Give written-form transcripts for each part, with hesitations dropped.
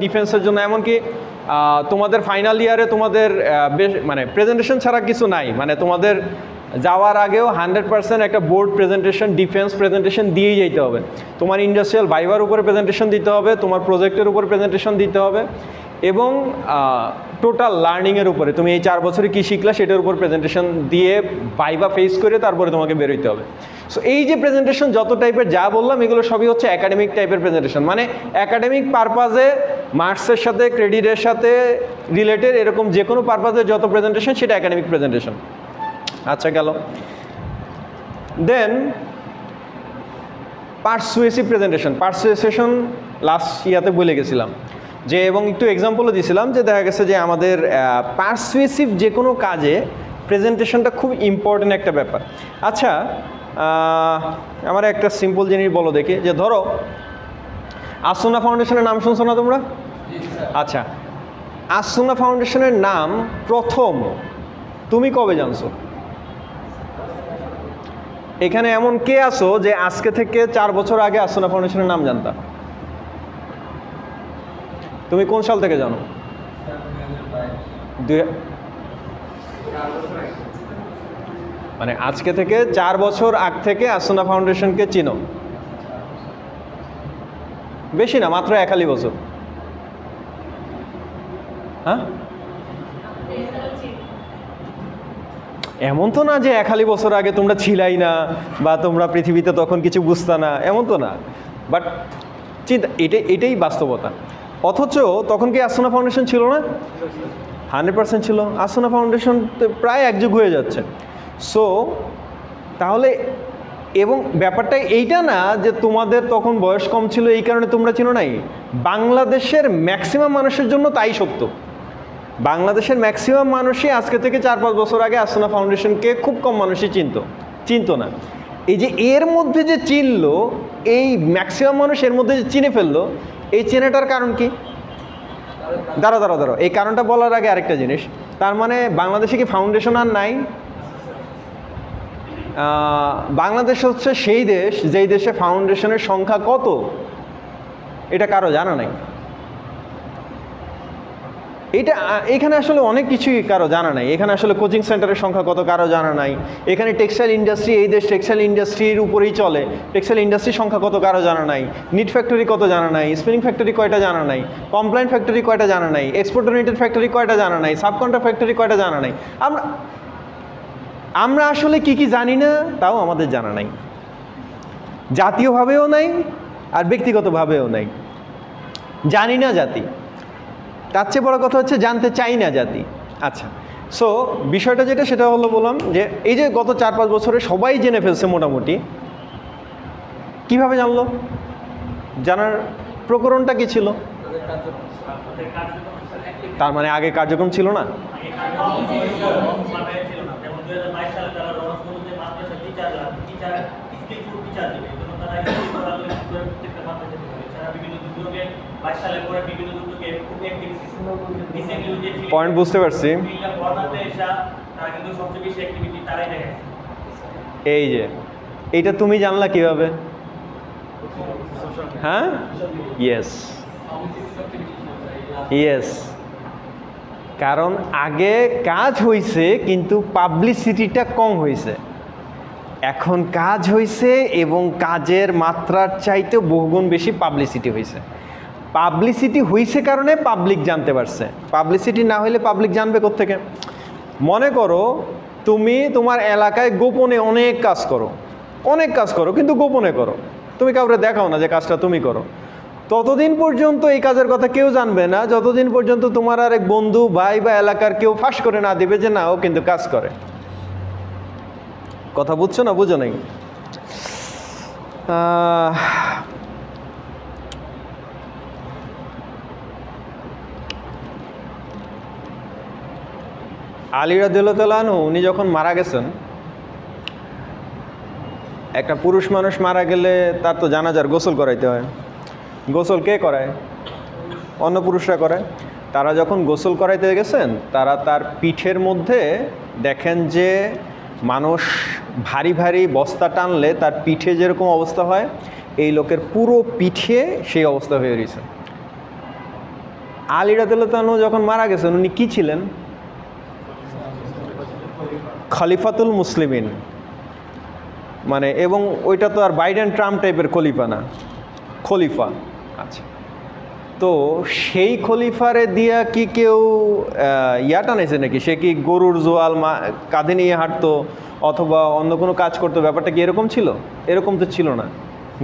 ডিফেন্সের জন্য, এমনকি তোমাদের ফাইনাল ইয়ারে তোমাদের বেশ মানে প্রেজেন্টেশন ছাড়া কিছু নাই, মানে তোমাদের যাওয়ার আগেও 100% একটা বোর্ড প্রেজেন্টেশন, ডিফেন্স প্রেজেন্টেশন দিয়েই যেতে হবে। তোমার ইন্ডাস্ট্রিয়াল ভাইভার উপরে প্রেজেন্টেশন দিতে হবে, তোমার প্রজেক্টের উপরে প্রেজেন্টেশন দিতে হবে, এবং টোটাল লার্নিংয়ের উপরে তুমি এই 4 বছরে কী শিখলা সেটার উপর প্রেজেন্টেশন দিয়ে ভাইভা ফেস করে তারপরে তোমাকে বেরোতে হবে। সো এই যে প্রেজেন্টেশন যত টাইপের যা বললাম এগুলো সবই হচ্ছে একাডেমিক টাইপের প্রেজেন্টেশন, মানে একাডেমিক পারপাজে মার্কসের সাথে ক্রেডিটের সাথে রিলেটেড এরকম যে কোনো পারপাজে যত প্রেজেন্টেশন সেটা একাডেমিক প্রেজেন্টেশন। আচ্ছা গেল। দেন পারসুয়েসিভ প্রেজেন্টেশন। পারসুয়েশন লাস্ট ইয়াতে বলে গেছিলাম যে, এবং একটু এক্সাম্পলও দিয়েছিলাম যে দেখা গেছে যে আমাদের পারসুয়েসিভ যে কোনো কাজে প্রেজেন্টেশনটা খুব ইম্পর্টেন্ট একটা ব্যাপার। আচ্ছা আমার একটা সিম্পল জিনিস বলো দেখি, যে ধরো আসুনা ফাউন্ডেশনের নাম শুনছো না তোমরা? আচ্ছা, আসুনা ফাউন্ডেশনের নাম প্রথম তুমি কবে জানছো? এখানে এমন কে আছো যে আজকে থেকে 4 বছর আগে আসুনা ফাউন্ডেশনের নাম জানতা? তুমি কোন সাল থেকে জানো? মানে আজকে থেকে 4 বছর আগ থেকে আসুনা ফাউন্ডেশনকে চিনো? বেশি না, মাত্র 1 বছর। হ্যাঁ, এমন তো না যে 1 বছর আগে তোমরা ছিলাই না বা তোমরা পৃথিবীতে তখন কিছু বুঝতা না, এমন তো না। বাট চিন্তা, এটাই বাস্তবতা। অথচ তখন কি আসুনা ফাউন্ডেশন ছিল না? 100% ছিল। আসুনা ফাউন্ডেশন প্রায় 1 যুগ হয়ে যাচ্ছে। সো তাহলে, এবং ব্যাপারটা এইটা না যে তোমাদের তখন বয়স কম ছিল এই কারণে তোমরা চিনো নাই, বাংলাদেশের ম্যাক্সিমাম মানুষের জন্য তাই সত্য। বাংলাদেশের ম্যাক্সিমাম মানুষই আজকে থেকে 4-5 বছর আগে আসুনা ফাউন্ডেশনকে খুব কম মানুষই চিনতো না। এই যে এর মধ্যে যে চিনলো, এই ম্যাক্সিমাম মানুষ এর মধ্যে যে চিনে ফেললো, এই চেনাটার কারণ কি? দাঁড়াও, এই কারণটা বলার আগে আরেকটা জিনিস, তার মানে বাংলাদেশে কি ফাউন্ডেশন আর নাই? বাংলাদেশ হচ্ছে সেই দেশ যেই দেশে ফাউন্ডেশনের সংখ্যা কত এটা কারো জানা নাই। এখানে আসলে অনেক কিছুই কারো জানা নাই। এখানে আসলে কোচিং সেন্টারের সংখ্যা কত কারো জানা নাই। এখানে টেক্সটাইল ইন্ডাস্ট্রি, এই দেশ টেক্সটাইল ইন্ডাস্ট্রির উপরেই চলে, টেক্সটাইল ইন্ডাস্ট্রির সংখ্যা কত কারো জানা নাই। নিট ফ্যাক্টরি কত জানা নাই, স্পিনিং ফ্যাক্টরি কয়টা জানা নাই, কমপ্লায়েন্ট ফ্যাক্টরি কয়টা জানা নাই, এক্সপোর্ট ওরিয়েন্টেড ফ্যাক্টরি কয়টা জানা নাই, সাবকন্ট্রাক্ট ফ্যাক্টরি কয়টা জানা নাই। আমরা আসলে কি জানি না তাও আমাদের জানা নাই, জাতীয়ভাবেও নাই আর ব্যক্তিগতভাবেও নাই। জানি না জাতি, তার চেয়ে বড় কথা হচ্ছে জানতে চাই না জাতি। আচ্ছা, সো বিষয়টা যেটা সেটা হলো, বললাম যে এই যে গত 4-5 বছরে সবাই জেনে ফেলছে মোটামুটি। কিভাবে জানলো? জানার প্রকরণটা কি ছিল? তার মানে আগে কার্যক্রম ছিল না? পয়েন্ট বুঝতে পারছি। এই যে এইটা তুমি জানলা কিভাবে? হ্যাঁ, ইয়েস, কারণ আগে কাজ হয়েছে কিন্তু পাবলিসিটিটা কম হয়েছে। এখন কাজ হয়েছে এবং কাজের মাত্রার চাইতে বহুগুণ বেশি পাবলিসিটি হয়েছে। পাবলিসিটি হয়েছে কারণে পাবলিক জানতে পারছে। পাবলিসিটি না হলে পাবলিক জানবে কোত্থেকে? মনে করো তুমি তোমার এলাকায় গোপনে অনেক কাজ করো কিন্তু গোপনে করো, তুমি কাউকে দেখাও না যে কাজটা তুমি করো। ততদিন পর্যন্ত এই কাজের কথা কেউ জানবে না যতদিন পর্যন্ত তোমার আর এক বন্ধু, ভাই বা এলাকার কেউ ফাঁস করে না দেবে যে না ও কিন্তু কাজ করে। কথা বুঝছো না? বুঝো নাই? আলী রাদিয়াল্লাহু তাআলা আনহু উনি যখন মারা গেছেন, একটা পুরুষ মানুষ মারা গেলে তার তো জানাজার গোসল করাইতে হয়। গোসল কে করায়? অন্য পুরুষরা করায়। তারা যখন গোসল করাইতে গেছেন, তারা তার পিঠের মধ্যে দেখেন যে মানুষ ভারী ভারী বস্তা টানলে তার পিঠে যেরকম অবস্থা হয়, এই লোকের পুরো পিঠে সেই অবস্থা হয়ে রয়েছে। আলী রাদিয়াল্লাহু আনহু যখন মারা গেছেন উনি কি ছিলেন? খলিফাতুল মুসলিমিন, মানে এবং ওইটা তো আর বাইডেন ট্রাম্প টাইপের খলিফা না, খলিফা। আচ্ছা, তো সেই খলিফারে দিয়া কি কেউ ইয়া টানাইছে নাকি? সে কি গরুর জোয়াল কাঁধে নিয়ে হাঁটতো অথবা অন্য কোনো কাজ করতো? ব্যাপারটা কি এরকম ছিল? এরকম তো ছিল না।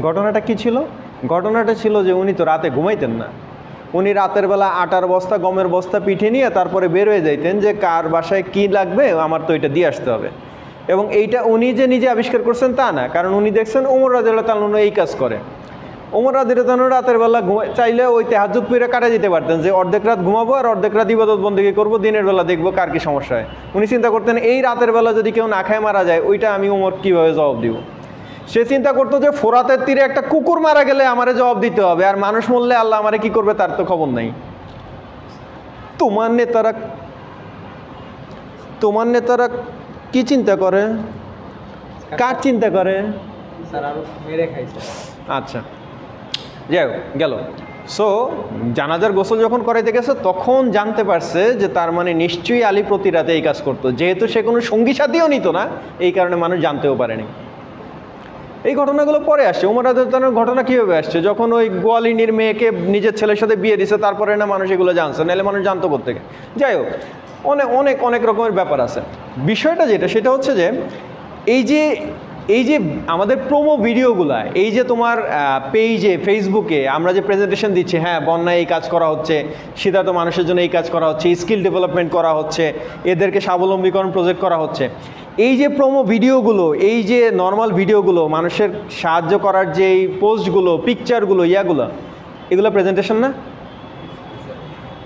ঘটনাটা কি ছিল? ঘটনাটা ছিল যে উনি তো রাতে ঘুমাইতেন না। উনি রাতের বেলা আটার বস্তা গমের বস্তা পিঠে নিয়ে তারপরে বের হয়ে যাইতেন যে কার বাসায় কি লাগবে, আমার তো এটা দিয়ে আসতে হবে। এবং এইটা উনি যে নিজে আবিষ্কার করছেন তা না, কারণ উনি দেখছেন ওমর রাদিয়াল্লাহু তাআলা এই কাজ করে। ওমর রাদিয়াল্লাহু তাআলা রাতের বেলা চাইলে ওই তাহাজ্জুদ পড়ে কাটা যেতে পারতেন যে অর্ধেক রাত ঘুমাবো আর অর্ধেক রাত ইবাদত বন্দেগী করবো, দিনের বেলা দেখবো কার কি সমস্যা হয়। উনি চিন্তা করতেন এই রাতের বেলা যদি কেউ না খায় মারা যায়, ওইটা আমি ওমর কীভাবে জবাব দিব। সে চিন্তা করতো যে ফোরাতের তীরে একটা কুকুর মারা গেলে আমারে জবাব দিতে হবে, আর মানুষ মরলে আল্লাহ আমারে কি করবে তার তো খবর নাই। তোমার নেতারা কি চিন্তা করে, কার চিন্তা করে? আচ্ছা, যাই হোক গেল। সো জানাজার গোসল যখন করাইতে গেছে তখন জানতে পারছে যে তার মানে নিশ্চয়ই আলী প্রতি রাতে এই কাজ করতো। যেহেতু সে কোনো সঙ্গী সাথীও নিত না, এই কারণে মানুষ জানতেও পারেনি। এই ঘটনাগুলো পরে আসছে। ওমর রাদিয়াল্লাহু আনহুর ঘটনা কীভাবে আসছে? যখন ওই গোয়ালিনীর মেয়েকে নিজের ছেলের সাথে বিয়ে দিছে, তারপরে না মানুষ এগুলো জানছে, নাহলে মানুষ জানতো কোত্থেকে? যাই হোক, অনেক অনেক অনেক রকমের ব্যাপার আছে। বিষয়টা যেটা সেটা হচ্ছে যে এই যে আমাদের প্রোমো ভিডিওগুলা, এই যে তোমার পেজে ফেসবুকে আমরা যে প্রেজেন্টেশন দিচ্ছি, হ্যাঁ বন্যায় এই কাজ করা হচ্ছে, শীতার্ত মানুষের জন্য এই কাজ করা হচ্ছে, স্কিল ডেভেলপমেন্ট করা হচ্ছে, এদেরকে স্বাবলম্বীকরণ প্রজেক্ট করা হচ্ছে, এই যে প্রোমো ভিডিওগুলো, এই যে নর্মাল ভিডিওগুলো, মানুষের সাহায্য করার যে এই পোস্টগুলো, পিকচারগুলো, ইয়াগুলো, এগুলো প্রেজেন্টেশন না?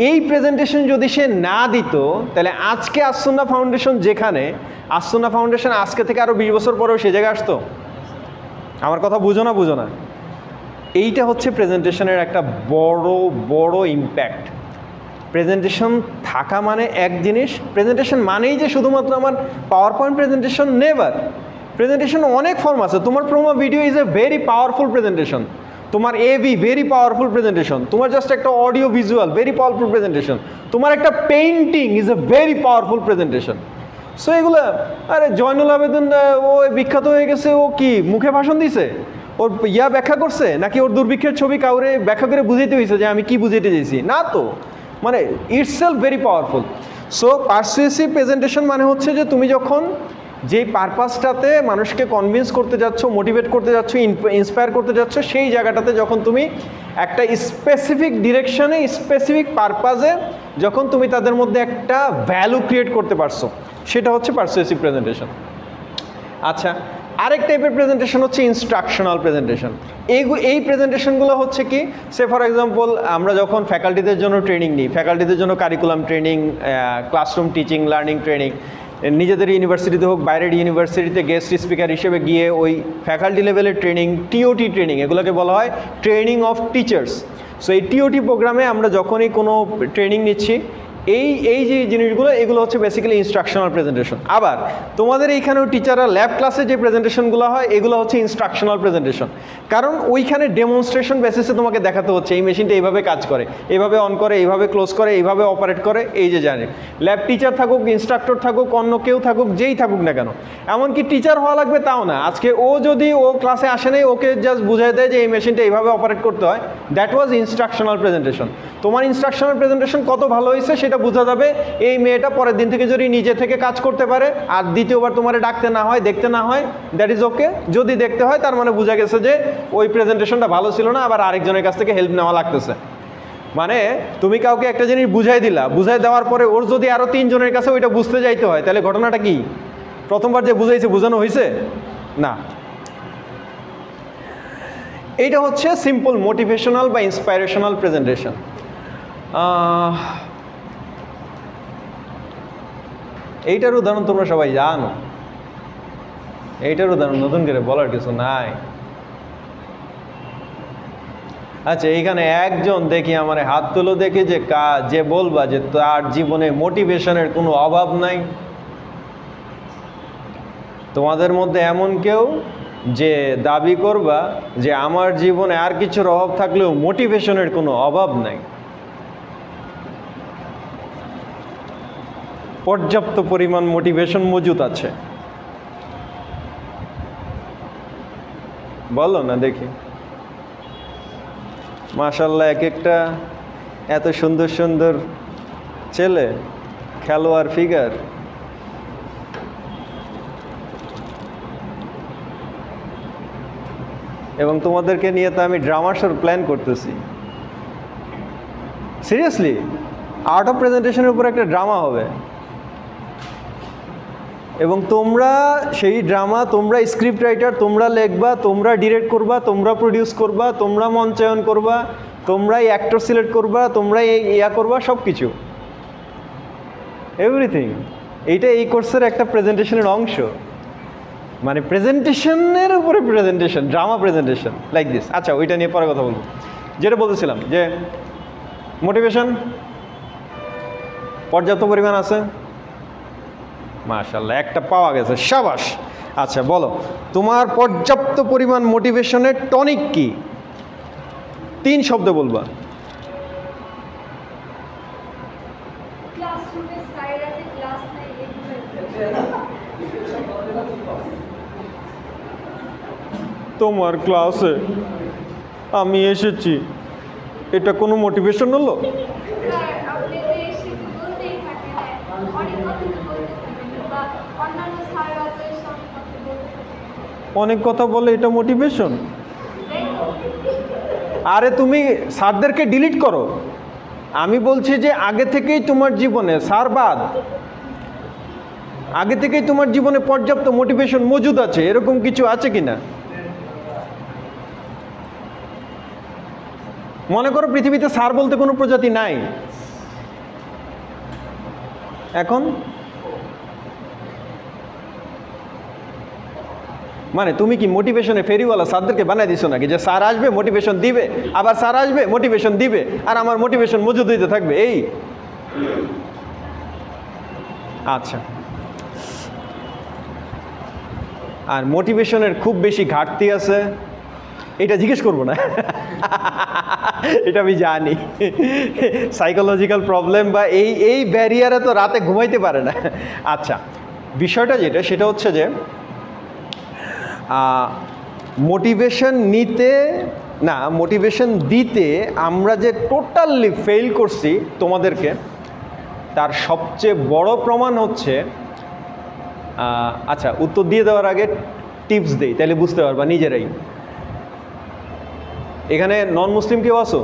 এই প্রেজেন্টেশন যদি সে না দিত, তাহলে আজকে আসসুন্নাহ ফাউন্ডেশন যেখানে, আসসুন্নাহ ফাউন্ডেশন আজকে থেকে আরও 20 বছর পরেও সে জায়গায় আসতো? আমার কথা বুঝো না? এইটা হচ্ছে প্রেজেন্টেশনের একটা বড় বড় ইম্প্যাক্ট। প্রেজেন্টেশন থাকা মানে এক জিনিস, প্রেজেন্টেশন মানেই যে শুধুমাত্র আমার power point presentation, never. Presentation অনেক ফর্ম আছে। তোমার promo video is a very powerful presentation, তোমার এভি ভেরি পাওয়ারফুল প্রেজেন্টেশন, তোমার জাস্ট একটা audio visual very powerful presentation, তোমার একটা painting is a very powerful presentation. So এগুলো, আরে জয়নুল আবেদিন ও বিখ্যাত হয়ে গেছে, ও কি মুখে ভাষণ দিছে, ওর ব্যাখ্যা করছে নাকি ওর দুর্ভিক্ষের ছবি কাউরে ব্যাখ্যা করে বুঝাইতে হয়েছে যে আমি কি বুঝাইতে চাইছি? না তো, মানে itself very powerful. So persuasive presentation মানে হচ্ছে যে তুমি যখন যেই পারপাসটাতে মানুষকে কনভিন্স করতে যাচ্ছ, মোটিভেট করতে যাচ্ছ, ইন্সপায়ার করতে যাচ্ছ, সেই জায়গাটাতে যখন তুমি একটা স্পেসিফিক ডিরেকশনে, স্পেসিফিক পারপাসে যখন তুমি তাদের মধ্যে একটা ভ্যালু ক্রিয়েট করতে পারছো, সেটা হচ্ছে পারসুয়েসিভ প্রেজেন্টেশন। আচ্ছা, আরেক টাইপের প্রেজেন্টেশন হচ্ছে ইনস্ট্রাকশনাল প্রেজেন্টেশন। এই প্রেজেন্টেশনগুলো হচ্ছে কি, সে ফর এক্সাম্পল আমরা যখন ফ্যাকাল্টিদের জন্য ট্রেনিং নিই, ফ্যাকাল্টিদের জন্য curriculum training, classroom teaching, learning training, নিজেদের ইউনিভার্সিটিতে হোক বাইরের ইউনিভার্সিটিতে গেস্ট স্পিকার হিসেবে গিয়ে ওই ফ্যাকাল্টি লেভেলের ট্রেনিং, টিওটি ট্রেনিং, এগুলোকে বলা হয় ট্রেনিং অফ টিচার্স। সো এই টিওটি প্রোগ্রামে আমরা যখনই কোনো ট্রেনিং নিচ্ছি, এই যে জিনিসগুলো, এগুলো হচ্ছে বেসিক্যালি ইনস্ট্রাকশনাল প্রেজেন্টেশন। আবার তোমাদের এইখানেও টিচাররা ল্যাব ক্লাসে যে প্রেজেন্টেশনগুলো হয়, এগুলো হচ্ছে ইনস্ট্রাকশনাল প্রেজেন্টেশন, কারণ ওইখানে ডেমনস্ট্রেশন বেসিসে তোমাকে দেখাতে হচ্ছে এই মেশিনটা এইভাবে কাজ করে, এইভাবে অন করে, এইভাবে ক্লোজ করে, এইভাবে অপারেট করে, এই যে জানে। ল্যাব টিচার থাকুক, ইনস্ট্রাক্টর থাকুক, অন্য কেউ থাকুক, যেই থাকুক না কেন, এমনকি টিচার হওয়া লাগবে তাও না। আজকে ও যদি ও ক্লাসে আসে নাই, ওকে জাস্ট বুঝাই দেয় যে এই মেশিনটা এইভাবে অপারেট করতে হয়, দ্যাট ওয়াজ ইনস্ট্রাকশনাল প্রেজেন্টেশন। তোমার ইনস্ট্রাকশনাল প্রেজেন্টেশন কত ভালো হয়েছে সেটা বোঝা যাবে এই মেয়েটা পরের দিন থেকে যদি নিজে থেকে কাজ করতে পারে, আর দ্বিতীয়বার তোমার ডাকতে না হয়, দেখতে না হয়, দ্যাট ইজ ওকে। যদি দেখতে হয়, তার মানে বোঝা গেছে যে ওই প্রেজেন্টেশনটা ভালো ছিল না, আবার আরেকজনের কাছ থেকে হেল্প নেওয়া লাগতেছে। মানে তুমি কাউকে একটা জিনিস বুঝাই দিলা, বুঝাই দেওয়ার পরে ওর যদি আরও 3 জনের কাছে ওইটা বুঝতে যাইতে হয়, তাহলে ঘটনাটা কি? প্রথমবার যে বুঝাইছে বুঝানো হয়েছে না। এইটা হচ্ছে সিম্পল মোটিভেশনাল বা ইন্সপাইরেশনাল প্রেজেন্টেশন। এইটার উদাহরণ তোমরা সবাই জানো, এইটার উদাহরণ নতুন করে বলার কিছু নাই। আচ্ছা, এইখানে একজন দেখি আমার হাত তুলো দেখি যে বলবা যে তার জীবনে মোটিভেশনের কোনো অভাব নাই। তোমাদের মধ্যে এমন কেউ যে দাবি করবা যে আমার জীবনে আর কিছুর অভাব থাকলেও মোটিভেশনের কোনো অভাব নাই? পর্যাপ্ত পরিমাণ মোটিভেশন মজুদ আছে? বলো না দেখি। মাশাআল্লাহ, এক একটা এত সুন্দর সুন্দর ছেলে, খেলোয়াড় ফিগার। এবং তোমাদেরকে নিয়ে তো আমি ড্রামা শোর প্ল্যান করতেছি। সিরিয়াসলি, আর্ট অফ প্রেজেন্টেশনের উপর একটা ড্রামা হবে এবং তোমরা সেই ড্রামা, তোমরা স্ক্রিপ্ট রাইটার, তোমরা লিখবা, তোমরা ডিরেক্ট করবা, তোমরা প্রডিউস করবা, তোমরা মঞ্চায়ন করবা, তোমরাই অ্যাক্টর সিলেক্ট করবা, তোমরাই ইয়া করবা, সব কিছু, এভরিথিং। এইটা এই কোর্সের একটা প্রেজেন্টেশনের অংশ, মানে প্রেজেন্টেশনের উপরে presentation, drama presentation like this. আচ্ছা, ওইটা নিয়ে পরে কথা বলবো। যেটা বলতেছিলাম যে মোটিভেশন পর্যাপ্ত পরিমাণ আছে, মাশাআল্লাহ, একটা পাওয়া গেছে, শাবাশ। আচ্ছা বলো, তোমার পর্যাপ্ত পরিমাণ মোটিভেশনের টনিক কি? 3 শব্দে বলবা। তোমার ক্লাসে আমি এসেছি, এটা কোনো মোটিভেশন হলো? অনেক কথা বলে এটা মোটিভেশন? আরে তুমি স্যারদেরকে ডিলিট করো। আমি বলছি যে আগে থেকেই তোমার জীবনে, স্যার বাদ, আগে থেকেই তোমার জীবনে পর্যাপ্ত মোটিভেশন মজুদ আছে, এরকম কিছু আছে কিনা? মনে করো পৃথিবীতে স্যার বলতে কোনো প্রজাতি নাই, এখন মানে তুমি কি মোটিভেশনে ফেরিওয়ালা স্যারদেরকে বানাই দিছো নাকি, যে স্যার আসবে মোটিভেশন দিবে, আবার স্যার আসবে মোটিভেশন দিবে, আর আমার মোটিভেশন মজুদ হইতে থাকবে এই? আচ্ছা, আর মোটিভেশনের খুব বেশি ঘাটতি আছে, এটা জিজ্ঞেস করবো না, এটা আমি জানি, সাইকোলজিক্যাল প্রবলেম বা এই ব্যারিয়ারে তো রাতে ঘুমাইতে পারে না। আচ্ছা, বিষয়টা যেটা, সেটা হচ্ছে যে মোটিভেশন নিতে না, মোটিভেশন দিতে আমরা যে টোটালি ফেল করছি তোমাদেরকে, তার সবচেয়ে বড় প্রমাণ হচ্ছে, আচ্ছা উত্তর দিয়ে দেওয়ার আগে টিপস দেই, তাহলে বুঝতে পারবা নিজেরাই। এখানে নন মুসলিম কেউ আছো?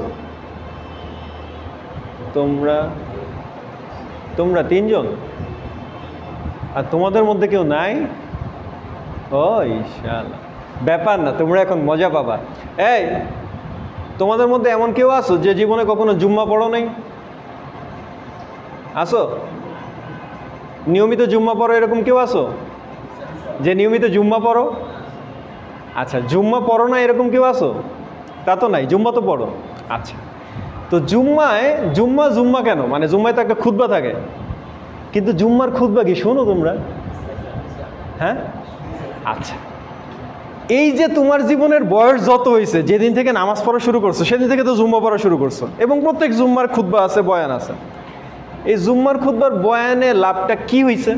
তোমরা 3 জন, আর তোমাদের মধ্যে কেউ নাই? ও ইনশাআল্লাহ, ব্যাপার না, তোমরা এখন মজা পাবা। এই, তোমাদের মধ্যে এমন কেউ আছো যে জীবনে কখনো জুম্মা পড়ো নাই? আসো? নিয়মিত জুম্মা পড়ো এরকম কেউ আছো যে নিয়মিত জুম্মা পড়ো? আচ্ছা, জুম্মা পড়ো না এরকম কেউ আছো? তা তো নাই, জুম্মা তো পড়ো। আচ্ছা, তো জুম্মা কেন, মানে জুম্মায় তো একটা খুতবা থাকে, কিন্তু জুম্মার খুতবা কি শোনো তোমরা? হ্যাঁ, আচ্ছা, এই যে তোমার জীবনের বয়স যত হয়েছে, যেদিন থেকে নামাজ পড়া শুরু করছো সেদিন থেকে তো জুম্মা পড়া শুরু করছো, এবং প্রত্যেক জুম্মার খুতবা আছে, বয়ান আছে। এই জুম্মার খুতবার বয়ানে লাভটা কি হয়েছে?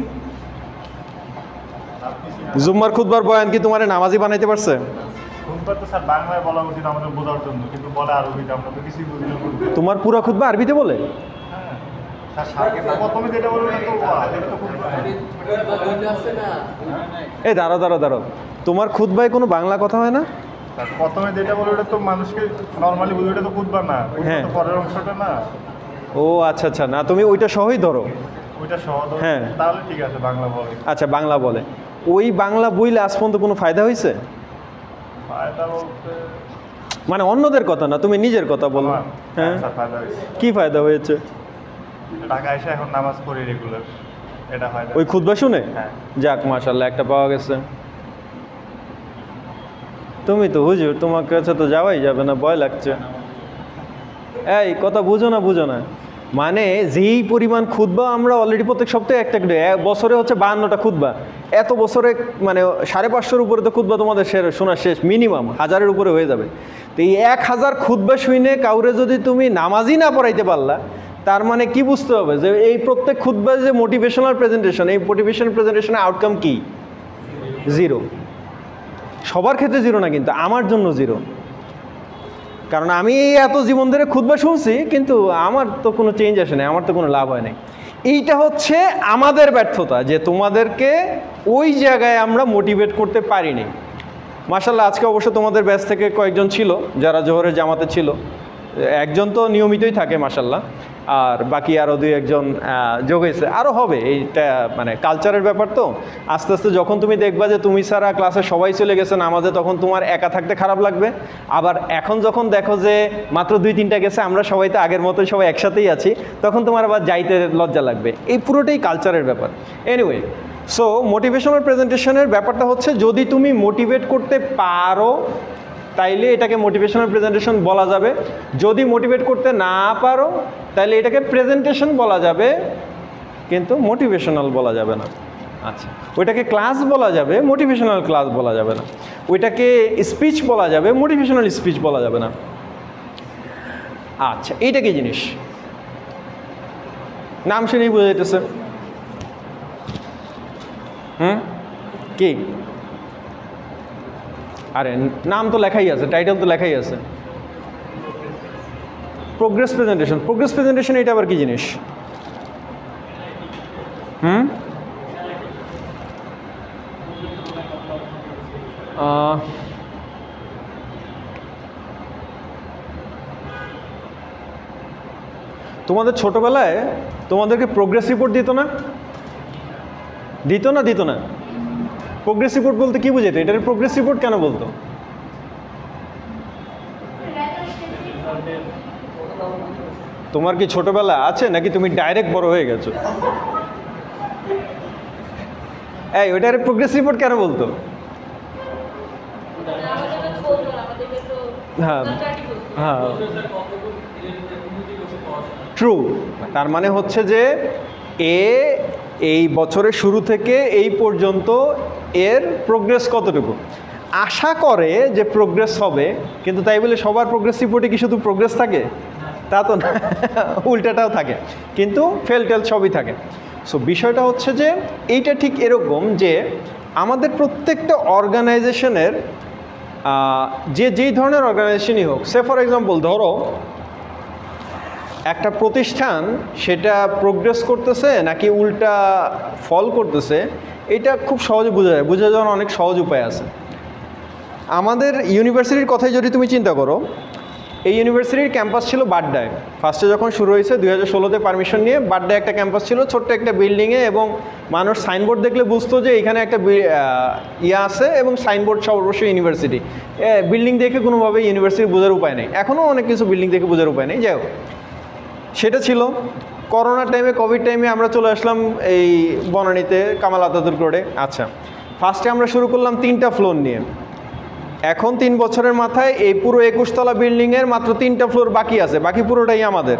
জুম্মার খুতবার বয়ান কি তোমার নামাজি বানাইতে পারছে? তোমার পুরা খুতবা আরবিতে বলে? এই দাঁড়াও, তোমার খুতবায় কোনো বাংলা কথা হয় না? প্রথমে যেটা বলে ওটা তো মানুষকে নরমালি বুঝে, ওটা তো খুতবা না, হ্যাঁ, পরের অংশটা না। ও আচ্ছা আচ্ছা, না তুমি ওইটা সহই ধরো, ওইটা সহ, হ্যাঁ তাহলে ঠিক আছে, বাংলা বলে। আচ্ছা, বাংলা বলে। ওই বাংলা বইলে আজ পর্যন্ত কোনো ফায়দা হয়েছে? ফায়দা বলতে মানে অন্যদের কথা না, তুমি নিজের কথা বলো। হ্যাঁ, কি ফায়দা হয়েছে? ঢাকা এসে এখন নামাজ পড়ি রেগুলার, এটা ফায়দা। ওই খুতবা শুনে? হ্যাঁ। যাক মাশাআল্লাহ, একটা পাওয়া গেছে। তুমি তো হুজুর, তোমার কাছে তো যাওয়াই যাবে না, ভয় লাগছে। এই কথা বুঝো না, মানে যেই পরিমাণ খুতবা আমরা অলরেডি প্রত্যেক সপ্তাহে একটা বছরে হচ্ছে 52টা খুতবা, এত বছরে মানে 550-এর উপরে তো খুতবা তোমাদের শোনা শেষ, মিনিমাম 1000-এর উপরে হয়ে যাবে। তো এই 1000 খুতবা শুনে কাউরে যদি তুমি নামাজই না পড়াইতে পারলা, তার মানে কি বুঝতে হবে যে এই প্রত্যেক খুতবা যে মোটিভেশনাল প্রেজেন্টেশন, এই মোটিভেশনাল প্রেজেন্টেশনের আউটকাম কি? জিরো। সবার ক্ষেত্রে জিরো না, কিন্তু আমার জন্য জিরো। কারণ আমি এই এত জীবন ধরে খুতবা শুনছি, কিন্তু আমার তো কোনো চেঞ্জ আসে নাই, আমার তো কোনো লাভ হয় নাই। এইটা হচ্ছে আমাদের ব্যর্থতা, যে তোমাদেরকে ওই জায়গায় আমরা মোটিভেট করতে পারিনি। মাশাআল্লাহ, আজকে অবশ্য তোমাদের ব্যাচ থেকে কয়েকজন ছিল যারা জোহরের জামাতে ছিল। একজন তো নিয়মিতই থাকে মাশাআল্লাহ, আর বাকি আরও দুই একজন যোগ হয়েছে, আরও হবে। এইটা মানে কালচারের ব্যাপার তো। আস্তে আস্তে যখন তুমি দেখবা যে তুমি ছাড়া ক্লাসে সবাই চলে গেছে নামাজে, তখন তোমার একা থাকতে খারাপ লাগবে। আবার এখন যখন দেখো যে মাত্র 2-3টা গেছে, আমরা সবাই তো আগের মতোই সবাই একসাথেই আছি, তখন তোমার আবার যাইতে লজ্জা লাগবে। এই পুরোটাই কালচারের ব্যাপার। এনিওয়ে, সো মোটিভেশনাল প্রেজেন্টেশনের ব্যাপারটা হচ্ছে, যদি তুমি মোটিভেট করতে পারো তাইলে এটাকে মোটিভেশনাল প্রেজেন্টেশন বলা যাবে। যদি মোটিভেট করতে না পারো তাহলে এটাকে প্রেজেন্টেশন বলা যাবে, কিন্তু মোটিভেশনাল বলা যাবে না। আচ্ছা, ওইটাকে ক্লাস বলা যাবে, মোটিভেশনাল ক্লাস বলা যাবে না। ওইটাকে স্পিচ বলা যাবে, মোটিভেশনাল স্পিচ বলা যাবে না। আচ্ছা, এইটা কি জিনিস? নাম শুনেই বোঝা যেতেছে। কি? আরে নাম তো লেখাই আছে, টাইটেল তো লেখাই আছে, প্রোগ্রেস প্রেজেন্টেশন। প্রোগ্রেস প্রেজেন্টেশন এটা আবার কি জিনিস? তোমাদের ছোটবেলায় তোমাদেরকে প্রোগ্রেস রিপোর্ট দিত না? দিত না? দিত না? প্রোগ্রেস রিপোর্ট বলতে কি বুঝাইতো? এটার প্রোগ্রেস রিপোর্ট কেন বলতো? তোমার কি ছোটবেলা আছে নাকি তুমি ডাইরেক্ট বড় হয়ে গেছো? এই ওইটার প্রোগ্রেস রিপোর্ট কেন বলতো? হ্যাঁ হ্যাঁ, ট্রু। তার মানে হচ্ছে যে এই বছরের শুরু থেকে এই পর্যন্ত এর প্রোগ্রেস কতটুকু, আশা করে যে প্রোগ্রেস হবে। কিন্তু তাই বলে সবার প্রোগ্রেস রিপোর্টে কি শুধু প্রোগ্রেস থাকে? তা তো না, উল্টাটাও থাকে, কিন্তু ফেল টেল সবই থাকে। সো বিষয়টা হচ্ছে যে এইটা ঠিক এরকম যে আমাদের প্রত্যেকটা অর্গানাইজেশনের, যেই ধরনের অর্গানাইজেশনই হোক, সে ফর এক্সাম্পল ধরো একটা প্রতিষ্ঠান সেটা প্রোগ্রেস করতেছে নাকি উল্টা ফল করতেছে, এটা খুব সহজে বোঝা যায়। বোঝা যাওয়ার অনেক সহজ উপায় আছে। আমাদের ইউনিভার্সিটির কথাই যদি তুমি চিন্তা করো, এই ইউনিভার্সিটির ক্যাম্পাস ছিল বাড্ডায়। ফার্স্টে যখন শুরু হয়েছে 2016-তে পারমিশন নিয়ে, বাড্ডায় একটা ক্যাম্পাস ছিল ছোট্ট একটা বিল্ডিংয়ে, এবং মানুষ সাইনবোর্ড দেখলে বুঝতো যে এখানে একটা ইয়ে আছে, এবং সাইনবোর্ড সব অবশ্যই ইউনিভার্সিটি। বিল্ডিং দেখে কোনোভাবে ইউনিভার্সিটি বোঝার উপায় নেই। এখনও অনেক কিছু বিল্ডিং দেখে বোঝার উপায় নেই। যাই হোক, সেটা ছিল করোনার টাইমে, কোভিড টাইমে আমরা চলে আসলাম এই বনানীতে কামাল আতাতুর্ক রোডে। আচ্ছা, ফার্স্টে আমরা শুরু করলাম 3টা ফ্লোর নিয়ে। এখন 3 বছরের মাথায় এই পুরো 21 তলা বিল্ডিংয়ের মাত্র 3টা ফ্লোর বাকি আছে, বাকি পুরোটাই আমাদের।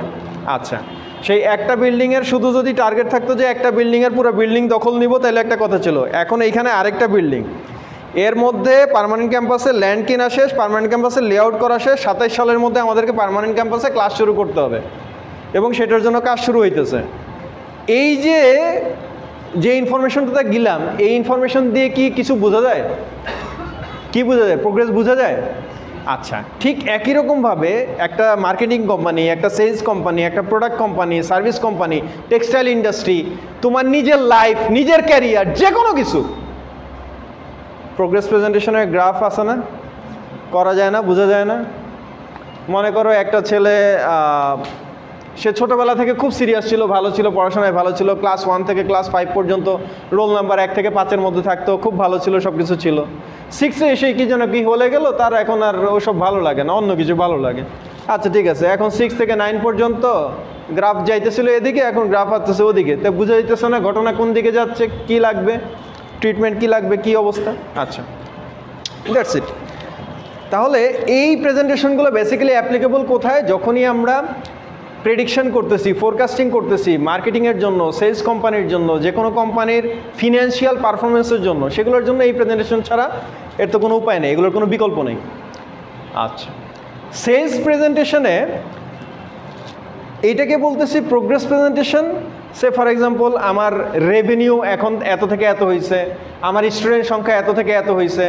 আচ্ছা, সেই একটা বিল্ডিংয়ের শুধু যদি টার্গেট থাকতো যে একটা বিল্ডিংয়ের পুরো বিল্ডিং দখল নিব, তাহলে একটা কথা ছিল। এখন এইখানে আরেকটা বিল্ডিং, এর মধ্যে পার্মানেন্ট ক্যাম্পাসে ল্যান্ড কেনা শেষ, পার্মানেন্ট ক্যাম্পাসে লেআউট করা শেষ। 27 সালের মধ্যে আমাদেরকে পার্মানেন্ট ক্যাম্পাসে ক্লাস শুরু করতে হবে, এবং সেটার জন্য কাজ শুরু হইতেছে। এই যে ইনফরমেশনটা গিলাম, এই ইনফরমেশন দিয়ে কি কিছু বোঝা যায়? কি বোঝা যায়? প্রোগ্রেস বোঝা যায়? আচ্ছা, ঠিক একই রকমভাবে একটা মার্কেটিং কোম্পানি, একটা সেলস কোম্পানি, একটা product company, service company, textile industry, তোমার নিজের লাইফ, নিজের ক্যারিয়ার, যে কোনো কিছু প্রোগ্রেস প্রেজেন্টেশনের গ্রাফ আছে না? করা যায় না? বোঝা যায় না? মনে করো একটা ছেলে, সে ছোটোবেলা থেকে খুব সিরিয়াস ছিল, ভালো ছিল, পড়াশোনায় ভালো ছিল, ক্লাস 1 থেকে ক্লাস 5 পর্যন্ত রোল নাম্বার 1 থেকে 5-এর মধ্যে থাকতো, খুব ভালো ছিল, সব কিছু ছিল। 6-এ এসে কি যেন কি হলে গেল, তার এখন আর ওসব ভালো লাগে না, অন্য কিছু ভালো লাগে। আচ্ছা ঠিক আছে, এখন 6 থেকে 9 পর্যন্ত গ্রাফ যাইতেছিল এদিকে, এখন গ্রাফ আসতেছে ওদিকে। তো বোঝা যাইতেছে না ঘটনা কোন দিকে যাচ্ছে, কি লাগবে, ট্রিটমেন্ট কি লাগবে, কি অবস্থা। আচ্ছা, দ্যাটস ইট। তাহলে এই প্রেজেন্টেশনগুলো বেসিক্যালি অ্যাপ্লিকেবল কোথায়? যখনই আমরা প্রেডিকশন করতেছি, ফোরকাস্টিং করতেছি মার্কেটিংয়ের জন্য, সেলস কোম্পানির জন্য, যে কোনো কোম্পানির ফিনান্সিয়াল পারফরমেন্সের জন্য, সেগুলোর জন্য এই প্রেজেন্টেশন ছাড়া এর তো কোনো উপায় নেই, এগুলোর কোনো বিকল্প নেই। আচ্ছা, সেলস প্রেজেন্টেশনে এইটাকে বলতেছি progress presentation. Say for example আমার রেভিনিউ এখন এত থেকে এত হয়েছে, আমার স্টুডেন্ট সংখ্যা এত থেকে এত হয়েছে,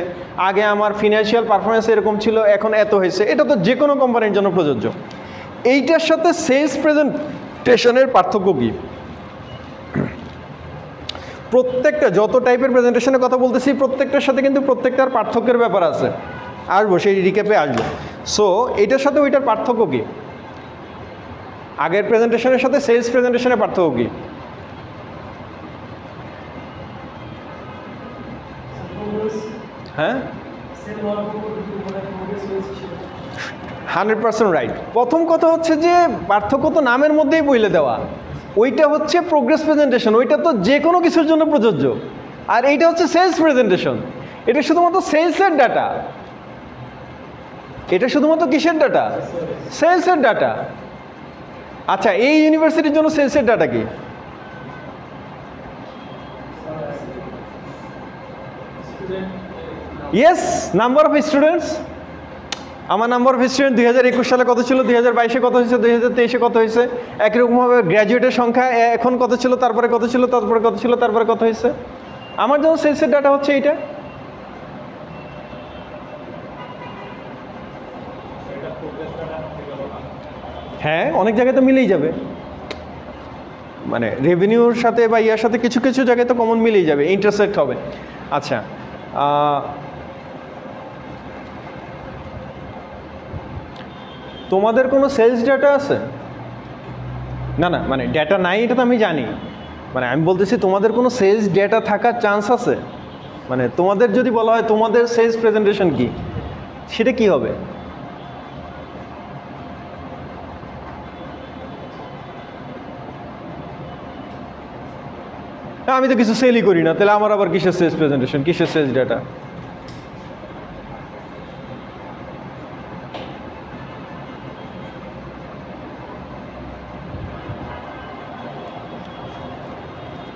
আগে আমার ফিনান্সিয়াল পারফরমেন্স এরকম ছিল এখন এত হয়েছে। এটা তো যে কোনো কোম্পানির জন্য প্রযোজ্য। এইটার সাথে সেলস প্রেজেন্টেশনের পার্থক্য কী? প্রত্যেকটা যত টাইপের প্রেজেন্টেশনের কথা বলতেছি প্রত্যেকটার সাথে কিন্তু প্রত্যেকটার পার্থক্যের ব্যাপার আছে, আসবো সেই রিক্যাপে আসবো। সো এটার সাথে ওইটার পার্থক্য কী? আগের প্রেজেন্টেশনের সাথে সেলস প্রেজেন্টেশনের পার্থক্য কী? হ্যাঁ, 100% রাইট। প্রথম কথা হচ্ছে যে পার্থক্য তো নামের মধ্যেই বলে দেওয়া। ওইটা হচ্ছে প্রোগ্রেস প্রেজেন্টেশন, ওইটা তো যে কোনো কিছুর জন্য প্রযোজ্য। আর এইটা হচ্ছে সেলস প্রেজেন্টেশন, এটা শুধুমাত্র সেলসের ডাটা। এটা শুধুমাত্র কিসের ডাটা? সেলসের ডাটা। আচ্ছা, এই ইউনিভার্সিটির জন্য সেলসের ডাটা কি? Yes, number of students. আমার নাম্বার অফ স্টুডেন্ট 2021 সালে কত ছিল, 2022-এ কত হয়েছে, 2023-এ কত হয়েছে। একই রকমভাবে গ্র্যাজুয়েটের সংখ্যা এখন কত ছিল, তারপরে কত ছিল, তারপরে কত ছিল, তারপরে কত হয়েছে। আমার জন্য সেলসের ডাটা হচ্ছে এইটা। হ্যাঁ, অনেক জায়গায় তো মিলেই যাবে, মানে রেভিনিউর সাথে বা ইয়ার সাথে কিছু কিছু জায়গায় তো কমন মিলেই যাবে, ইন্টারসেক্ট হবে। আচ্ছা, তোমাদের কোনো সেলস ডেটা আছে? না না, মানে ডেটা নাই এটা তো আমি জানি, মানে আমি বলতেছি তোমাদের কোনো সেলস ডেটা থাকার চান্স আছে? মানে তোমাদের যদি বলা হয় তোমাদের সেলস প্রেজেন্টেশন কি, সেটা কি হবে? আমি তো কিছু সেলই করি না, তাহলে আমার আবার কিসের সেলস প্রেজেন্টেশন, কিসের সেলস ডেটা?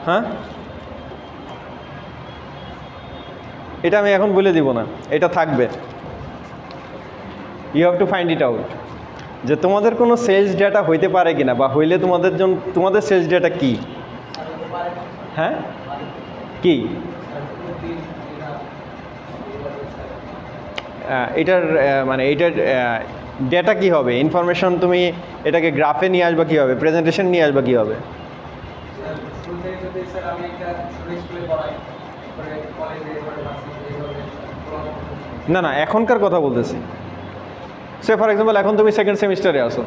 হ্যাঁ, এটা আমি এখন বলে দিব না, এটা থাকবে। You have to find it out যে তোমাদের কোনো সেলস ডেটা হইতে পারে কিনা, বা হইলে তোমাদের জন্য তোমাদের সেলস ডেটা কি। হ্যাঁ, কি এটার মানে এইটার ডেটা কি হবে, ইনফরমেশন তুমি এটাকে গ্রাফে নিয়ে আসবা কীভাবে, প্রেজেন্টেশন নিয়ে আসবা কীভাবে? না না, এখনকার কথা বলতেছি। সে ফর এক্সাম্পল এখন তুমি সেকেন্ড সেমিস্টারে আসো,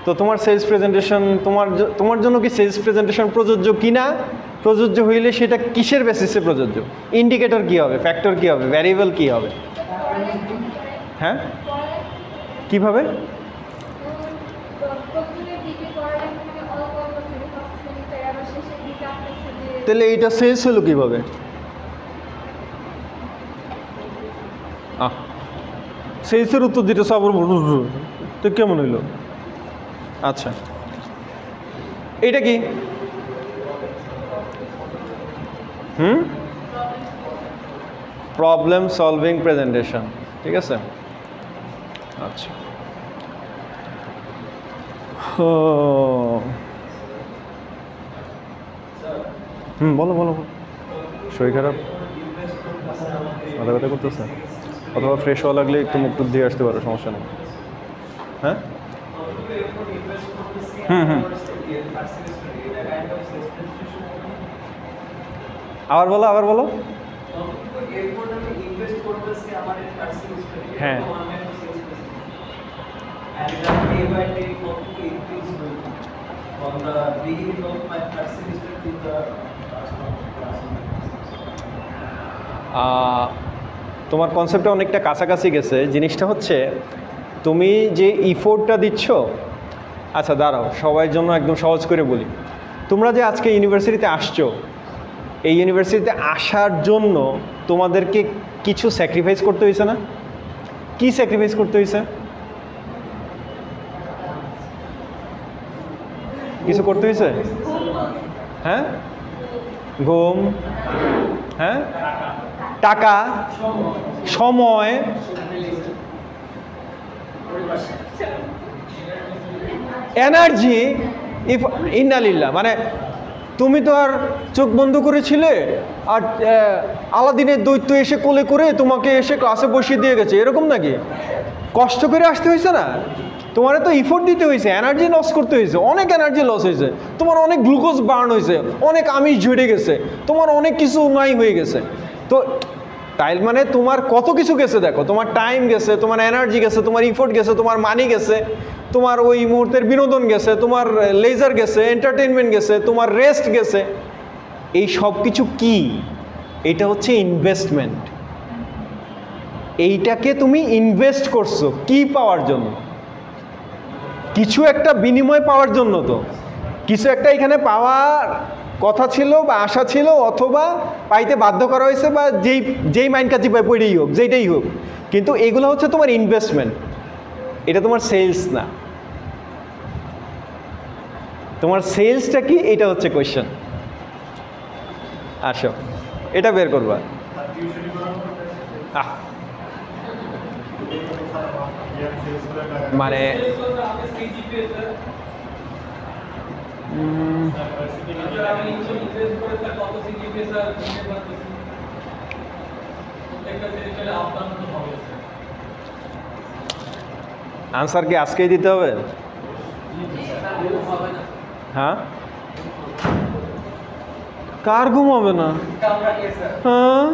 তো তোমার সেলস প্রেজেন্টেশন তোমার জন্য কি সেলস প্রেজেন্টেশন প্রযোজ্য কি না? প্রযোজ্য হইলে সেটা কিসের বেসিসে প্রযোজ্য? ইন্ডিকেটর কী হবে, ফ্যাক্টর কী হবে, ভ্যারিয়েবল কী হবে? হ্যাঁ, কীভাবে? তাহলে এইটা সেলস হলো কীভাবে? সেলসের উত্তর দিতে সব তো কেমন হইল? আচ্ছা, এইটা কি? প্রবলেম সলভিং প্রেজেন্টেশন, ঠিক আছে। আচ্ছা, বলো বলো বলো। শরীর খারাপ, মাথা ব্যথা করতেছে, অথবা ফ্রেশ হওয়া লাগলে একটু মুখ টুক দিয়ে আসতে পারো, সমস্যা নেই। হ্যাঁ, আবার বলো, আবার বলো। হ্যাঁ, তোমার কনসেপ্টটা অনেকটা কাছাকাছি গেছে। জিনিসটা হচ্ছে তুমি যে ইফোর্টটা দিচ্ছ, আচ্ছা দাঁড়াও, সবার জন্য একদম সহজ করে বলি। তোমরা যে আজকে ইউনিভার্সিটিতে আসছো, এই ইউনিভার্সিটিতে আসার জন্য তোমাদেরকে কিছু স্যাক্রিফাইস করতে হয়েছে না? কি স্যাক্রিফাইস করতে হয়েছে? কিছু করতে হয়েছে? হ্যাঁ, ঘুম, হ্যাঁ, টাকা, সময়, এনার্জি ইফ ইন্নালিল্লাহ, মানে তুমি তো আর চোখ বন্ধ করেছিলে আর আলাদিনের দৈত্য এসে কোলে করে তোমাকে এসে ক্লাসে বসিয়ে দিয়ে গেছে, এরকম নাকি? কষ্ট করে আসতে হয়েছে না, তোমার তো ইফোর্ট দিতে হয়েছে, এনার্জি লস করতে হয়েছে, অনেক এনার্জি লস হয়েছে, তোমার অনেক গ্লুকোজ বার্ন হয়েছে, অনেক আমিষ ঝরে গেছে, তোমার অনেক কিছু নাই হয়ে গেছে। তো তাই মানে তোমার কত কিছু গেছে দেখো, তোমার টাইম গেছে, তোমার এনার্জি গেছে, তোমার ইফোর্ট গেছে, তোমার মানি গেছে, তোমার ওই মুহূর্তের বিনোদন গেছে, তোমার লেজার গেছে, এন্টারটেনমেন্ট গেছে, তোমার রেস্ট গেছে। এই সব কিছু কি? এটা হচ্ছে ইনভেস্টমেন্ট। এইটাকে তুমি ইনভেস্ট করছো কি পাওয়ার জন্য? কিছু একটা বিনিময় পাওয়ার জন্য। তো কিছু একটা এখানে পাওয়ার কথা ছিল বা আশা ছিল, অথবা পাইতে বাধ্য করা হয়েছে, বা যেই মাইন্ড কাজে পড়েই হোক, যেইটাই হোক, কিন্তু এগুলো হচ্ছে তোমার ইনভেস্টমেন্ট, এটা তোমার সেলস না। তোমার সেলসটা কি, এটা হচ্ছে কোয়েশ্চেন। আসো এটা বের করবা। মানে আনসার কি আজকেই দিতে হবে? হ্যাঁ, কার ঘুম হবে না? হ্যাঁ,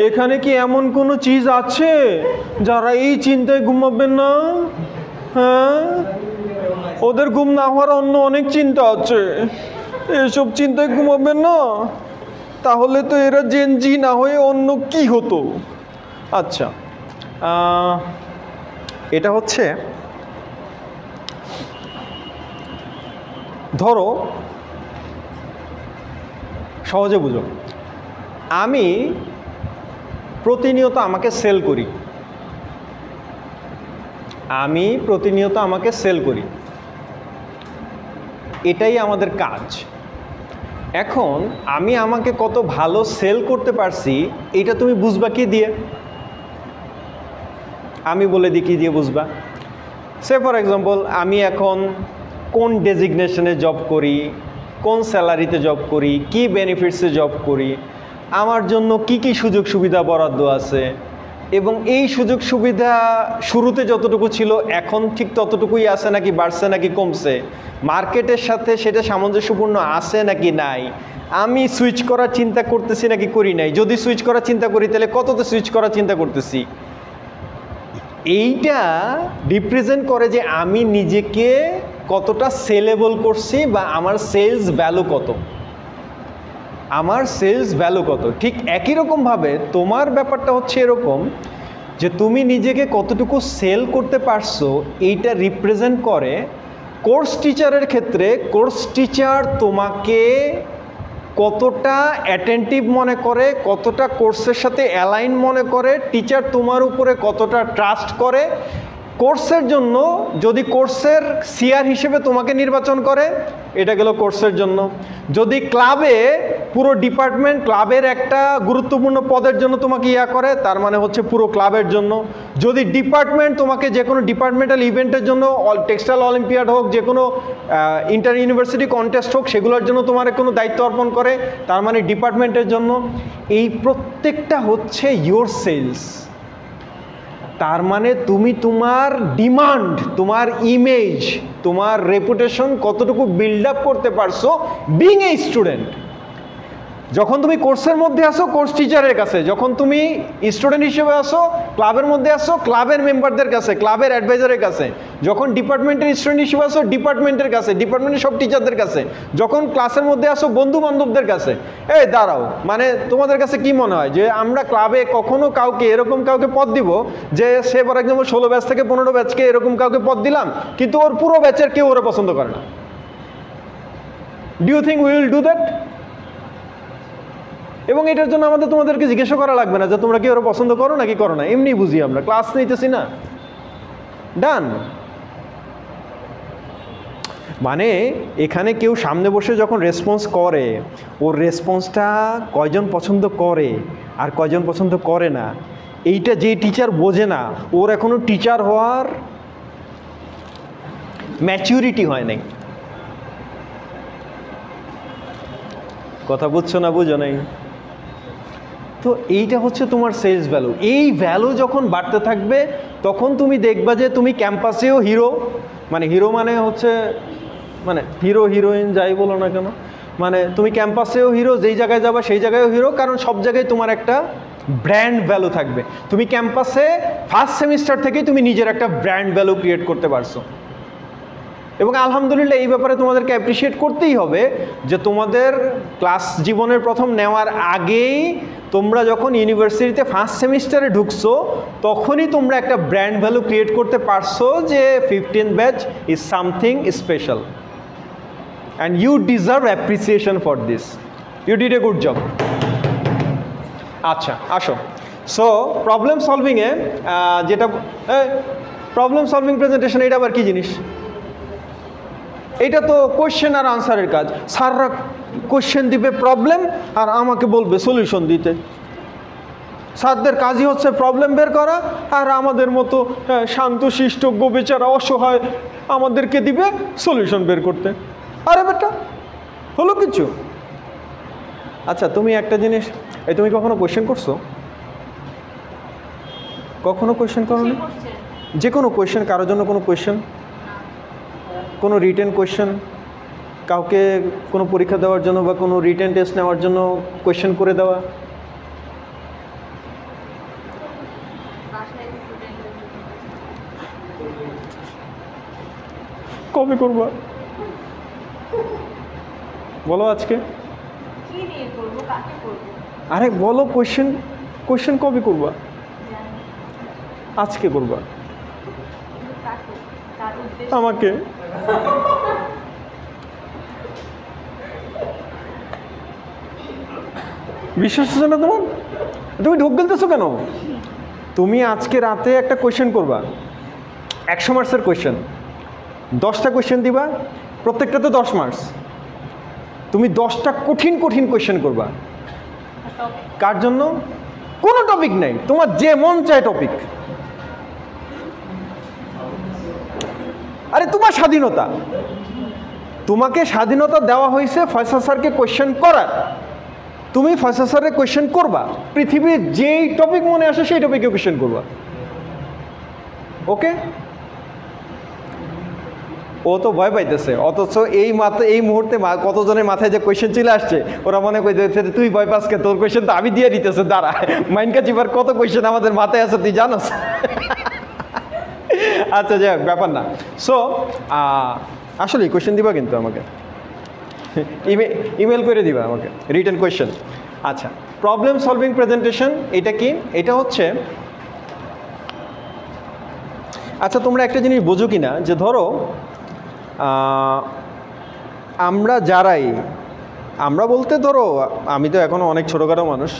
এখানে কি এমন কোনো চিজ আছে যারা এই চিন্তায় ঘুমাবে না? হ্যাঁ, ওদের ঘুম না হওয়ার অন্য অনেক চিন্তা আছে, এসব চিন্তায় ঘুমাবে না? তাহলে তো এরা জেনজি না হয়ে অন্য কি হতো? আচ্ছা, এটা হচ্ছে, ধরো সহজে বুঝো, আমি প্রতিনিয়ত আমাকে সেল করি, এটাই আমাদের কাজ। এখন আমি আমাকে কত ভালো সেল করতে পারছি এটা তুমি বুঝবা কি দিয়ে? আমি বলে দিই কি দিয়ে বুঝবা। সে ফর এক্সাম্পল, আমি এখন কোন ডেজিগনেশনে জব করি, কোন স্যালারিতে জব করি, কি বেনিফিটসে জব করি, আমার জন্য কি কি সুযোগ সুবিধা বরাদ্দ আছে, এবং এই সুযোগ সুবিধা শুরুতে যতটুকু ছিল এখন ঠিক ততটুকুই আছে নাকি বাড়ছে নাকি কমছে, মার্কেটের সাথে সেটা সামঞ্জস্যপূর্ণ আছে নাকি নাই, আমি সুইচ করার চিন্তা করতেছি নাকি করি নাই, যদি সুইচ করার চিন্তা করি তাহলে কততে সুইচ করার চিন্তা করতেছি। এইটা রিপ্রেজেন্ট করে যে আমি নিজেকে কতটা সেলেবল করছি, বা আমার সেলস ভ্যালু কত। ঠিক একই রকমভাবে তোমার ব্যাপারটা হচ্ছে এরকম যে তুমি নিজেকে কতটুকু সেল করতে পারছো, এইটা রিপ্রেজেন্ট করে কোর্স টিচারের ক্ষেত্রে কোর্স টিচার তোমাকে কতটা অ্যাটেন্টিভ মনে করে, কতটা কোর্সের সাথে অ্যালাইন মনে করে, টিচার তোমার উপরে কতটা ট্রাস্ট করে। কোর্সের জন্য যদি কোর্সের সিআর হিসেবে তোমাকে নির্বাচন করে, এটা গেল কোর্সের জন্য। যদি ক্লাবে পুরো ডিপার্টমেন্ট ক্লাবের একটা গুরুত্বপূর্ণ পদের জন্য তোমাকে করে, তার মানে হচ্ছে পুরো ক্লাবের জন্য। যদি ডিপার্টমেন্ট তোমাকে যে কোনো ডিপার্টমেন্টাল ইভেন্টের জন্য, টেক্সটাইল অলিম্পিয়াড হোক, যে কোনো ইন্টার ইউনিভার্সিটি কন্টেস্ট হোক, সেগুলোর জন্য তোমার কোনো দায়িত্ব অর্পণ করে, তার মানে ডিপার্টমেন্টের জন্য। এই প্রত্যেকটা হচ্ছে ইয়োর সেলস। তার মানে তুমি তোমার ডিমান্ড, তোমার ইমেজ, তোমার রেপুটেশন কতটুকু বিল্ড আপ করতে পারছো বিং এ স্টুডেন্ট। যখন তুমি কোর্সের মধ্যে আসো কোর্স টিচারের কাছে, যখন তুমি স্টুডেন্ট হিসেবে আসো ক্লাবের মধ্যে আসো ক্লাবের মেম্বারদের কাছে, ক্লাবের অ্যাডভাইজারের কাছে, যখন ডিপার্টমেন্টের স্টুডেন্ট হিসেবে আসো ডিপার্টমেন্টের কাছে, ডিপার্টমেন্টের সব টিচারদের কাছে, যখন ক্লাসের মধ্যে আসো বন্ধু বান্ধবদের কাছে। এই দাঁড়াও, মানে তোমাদের কাছে কি মনে হয় যে আমরা ক্লাবে কখনো কাউকে এরকম কাউকে পদ দিব যে সে ফর এক্সাম্পল 16 ব্যাচ থেকে 15 ব্যাচকে এরকম কাউকে পদ দিলাম, কিন্তু ওর পুরো ব্যাচের কেউ ওরা পছন্দ করে না? Do you think we will do that? এবং এটার জন্য তোমাদেরকে জিজ্ঞাসা করা লাগবে না যে তোমরা কি ওরা পছন্দ করো নাকি করো না, এমনি বুঝি আমরা, ক্লাস নিতেছি না, ডান। মানে এখানে কেউ সামনে বসে যখন রেসপন্স করে, ওর রেসপন্সটা কয়জন পছন্দ করে আর কয়জন পছন্দ করে না, এইটা যে টিচার বোঝে না, ওর এখনো টিচার হওয়ার ম্যাচিউরিটি হয় নাই। কথা বুঝছো না বুঝো নাই? তো এইটা হচ্ছে তোমার সেলস ভ্যালু। এই ভ্যালু যখন বাড়তে থাকবে তখন তুমি দেখবা যে তুমি ক্যাম্পাসেও হিরো, মানে হিরো মানে হচ্ছে মানে হিরো হিরোইন যাই বলো না কেন, মানে তুমি ক্যাম্পাসেও হিরো, যেই জায়গায় যাবা সেই জায়গায়ও হিরো, কারণ সব জায়গায় তোমার একটা ব্র্যান্ড ভ্যালু থাকবে। তুমি ক্যাম্পাসে ফার্স্ট সেমিস্টার থেকেই তুমি নিজের একটা ব্র্যান্ড ভ্যালু ক্রিয়েট করতে পারছো। এবং আলহামদুলিল্লাহ এই ব্যাপারে তোমাদেরকে অ্যাপ্রিসিয়েট করতেই হবে যে তোমাদের ক্লাস জীবনের প্রথম নেওয়ার আগেই তোমরা যখন ইউনিভার্সিটিতে ফার্স্ট সেমিস্টারে ঢুকছো তখনই তোমরা একটা ব্র্যান্ড ভ্যালু ক্রিয়েট করতে পারছো যে 15th batch is something special and you deserve appreciation for this, you did a good job. আচ্ছা আসো, সো প্রবলেম সলভিংয়ে যেটা প্রবলেম সলভিং প্রেজেন্টেশন, এটা আবার কী জিনিস? এটা তো কোয়েশ্চেন আর আনসারের কাজ। স্যাররা কোয়েশ্চেন দিবে প্রবলেম আর আমাকে বলবে সলিউশন দিতে। স্যারদের কাজই হচ্ছে প্রবলেম বের করা, আর আমাদের মতো শান্তশিষ্ট গোবেচারা অসহায় আমাদেরকে দিবে সলিউশন বের করতে। আরে বেটা হলো কিছু? আচ্ছা তুমি একটা জিনিস, তুমি কখনো কোয়েশ্চেন করছো? কখনো কোয়েশ্চেন করো না? যে কোনো কোয়েশ্চেন, কারোর জন্য কোনো কোয়েশ্চেন, কোনো রিটেন কোয়েশ্চেন, কাউকে কোনো পরীক্ষা দেওয়ার জন্য বা কোনো রিটেন টেস্ট নেওয়ার জন্য কোয়েশ্চেন করে দেওয়া? কবে করবা বলো? আজকে? আরে বলো কোয়েশ্চেন কবে করবা? আজকে করবা? আমাকে বিশ্বাস হচ্ছে না তোমার? তুমি ঢোক গেলতেছো কেন? তুমি আজকে রাতে একটা কোয়েশ্চেন করবা, 100 মার্কসের কোয়েশ্চেন, 10টা কোয়েশ্চেন দিবা, প্রত্যেকটাতে 10 মার্কস। তুমি 10টা কঠিন কঠিন কোয়েশ্চেন করবা। কার জন্য? কোনো টপিক নাই, তোমার যে মন চায় টপিক। আরে তোমার স্বাধীনতা, তোমাকে স্বাধীনতা দেওয়া হয়েছে ফয়সাল স্যারকে কোয়েশ্চেন করার। তুমি ফয়সাল স্যারের কোয়েশ্চেন করবা, পৃথিবীর যেই টপিক মনে আসে সেই টপিকে কোয়েশ্চেন করবা। ওকে? ও তো ভয় পাইতেছে, অথচ এই মুহূর্তে কতজনের মাথায় যে কোয়েশ্চেন চলে আসছে, ওরা মনে করতেছে তুই ভয় পাসকে, তোর কোয়েশ্চেন তো আমি দিয়ে দিতেছে, দাঁড়া। মাইনকা চিপার কত কোয়েশ্চেন আমাদের মাথায় আছে তুই জানোস? আচ্ছা যাই হোক, ব্যাপার না। সো আসলে কোয়েশ্চেন দিবা কিন্তু আমাকে, ইমেল করে দিবা আমাকে রিটেন কোয়েশ্চেন। আচ্ছা, প্রবলেম সলভিং প্রেজেন্টেশন এটা কি? এটা হচ্ছে, আচ্ছা তোমরা একটা জিনিস বোঝো কি না, যে ধরো আমরা বলতে ধরো আমি তো এখনও অনেক ছোটোখাটো মানুষ,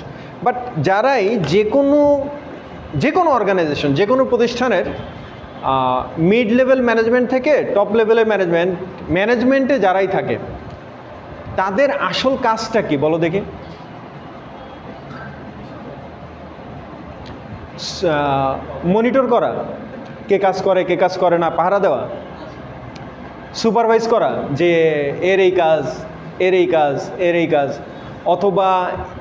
বাট যারাই যে কোনো অর্গানাইজেশন, যে কোনো প্রতিষ্ঠানের মিড লেভেল ম্যানেজমেন্ট থেকে টপ লেভেলের ম্যানেজমেন্টে যারাই থাকে, তাদের আসল কাজটা কি বলো দেখি? মনিটর করা, কে কাজ করে কে কাজ করে না, পাহারা দেওয়া, সুপারভাইজ করা যে এর এই কাজ, এর এই কাজ, এর এই কাজ, অথবা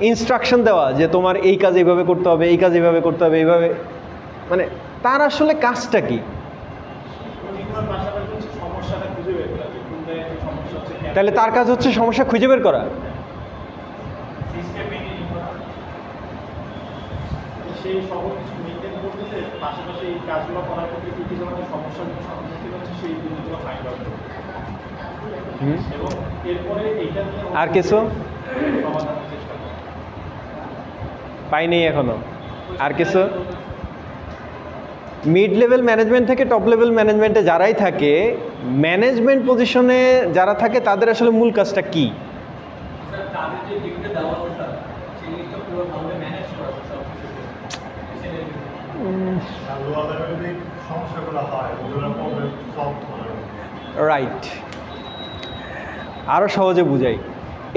ইনস্ট্রাকশন দেওয়া যে তোমার এই কাজ এইভাবে করতে হবে, এই কাজ এইভাবে করতে হবে, এইভাবে। মানে তার আসলে কাজটা কি? তাহলে তার কাজ হচ্ছে সমস্যা খুঁজে বের করা। সেই সকল কিছু মেনটেন করতেছে, পাশাপাশি এই কাজগুলো করার ক্ষেত্রে কি কি ধরনের সমস্যার সম্মুখীন হচ্ছে সেই জিনিসগুলো ফাইন্ড আউট করতে এবং এরপরে এইটা নিয়ে আর কিছু সমাধানের চেষ্টা করা। পাইনি এখনো। আর কিছু? মিড লেভেল ম্যানেজমেন্ট থেকে টপ লেভেল ম্যানেজমেন্টে যারাই থাকে, ম্যানেজমেন্ট পজিশনে যারা থাকে, তাদের আসলে মূল কাজটা কি? তাদের যে ডিগ্রিটা দেওয়া হচ্ছে স্যার, সেই জিনিসটা পুরো ভাবে ম্যানেজ করা সব সমস্যাগুলো হয় ওগুলো প্রবলেম সলভ করা। রাইট, আরও সহজে বুঝাই।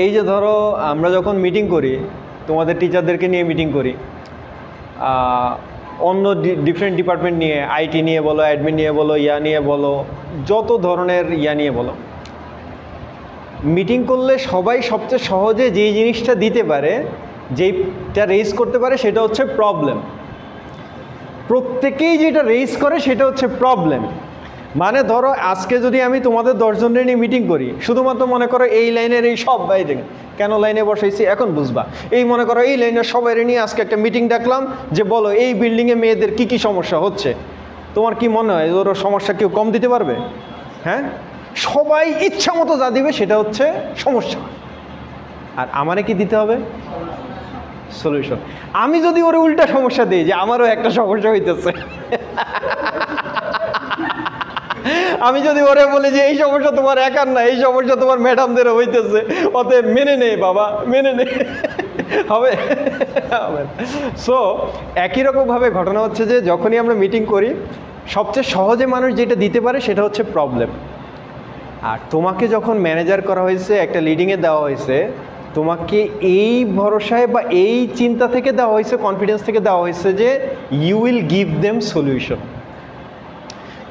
এই যে ধরো আমরা যখন মিটিং করি, তোমাদের টিচারদেরকে নিয়ে মিটিং করি, অন্য ডিফারেন্ট ডিপার্টমেন্ট নিয়ে, আইটি নিয়ে বলো, অ্যাডমিন নিয়ে বলো, ইয়া নিয়ে বলো, যত ধরনের ইয়া নিয়ে বলো, মিটিং করলে সবাই সবচেয়ে সহজে যেই জিনিসটা দিতে পারে, যেইটা রেজ করতে পারে, সেটা হচ্ছে প্রবলেম। প্রত্যেকেই যেটা রেজ করে সেটা হচ্ছে প্রবলেম। মানে ধরো আজকে যদি আমি তোমাদের 10 জনের নিয়ে মিটিং করি, শুধুমাত্র মনে করো এই লাইনের এই সব বাইরে, কেন লাইনে বসাইছি এখন বুঝবা, এই মনে করো এই লাইনের সবাই নিয়ে আজকে একটা মিটিং ডাকলাম যে বলো এই বিল্ডিংয়ে মেয়েদের কি কি সমস্যা হচ্ছে। তোমার কি মনে হয় ওর সমস্যা কেউ কম দিতে পারবে? হ্যাঁ, সবাই ইচ্ছা মতো যা দিবে সেটা হচ্ছে সমস্যা। আর আমারে কি দিতে হবে? সলিউশন। আমি যদি ওরে উল্টা সমস্যা দিই যে আমারও একটা সমস্যা হইতেছে, আমি যদি ওরে বলি যে এই সমস্যা তোমার একার না, এই সমস্যা তোমার ম্যাডামদেরও হইতেছে, অতএব মেনে নে বাবা, মেনে নে, হবে? সো একই রকমভাবে ঘটনা হচ্ছে যে যখনই আমরা মিটিং করি, সবচেয়ে সহজে মানুষ যেটা দিতে পারে সেটা হচ্ছে প্রবলেম। আর তোমাকে যখন ম্যানেজার করা হয়েছে, একটা লিডিংয়ে দেওয়া হয়েছে, তোমাকে এই ভরসায় বা এই চিন্তা থেকে দেওয়া হয়েছে, কনফিডেন্স থেকে দেওয়া হয়েছে যে you will give them solution.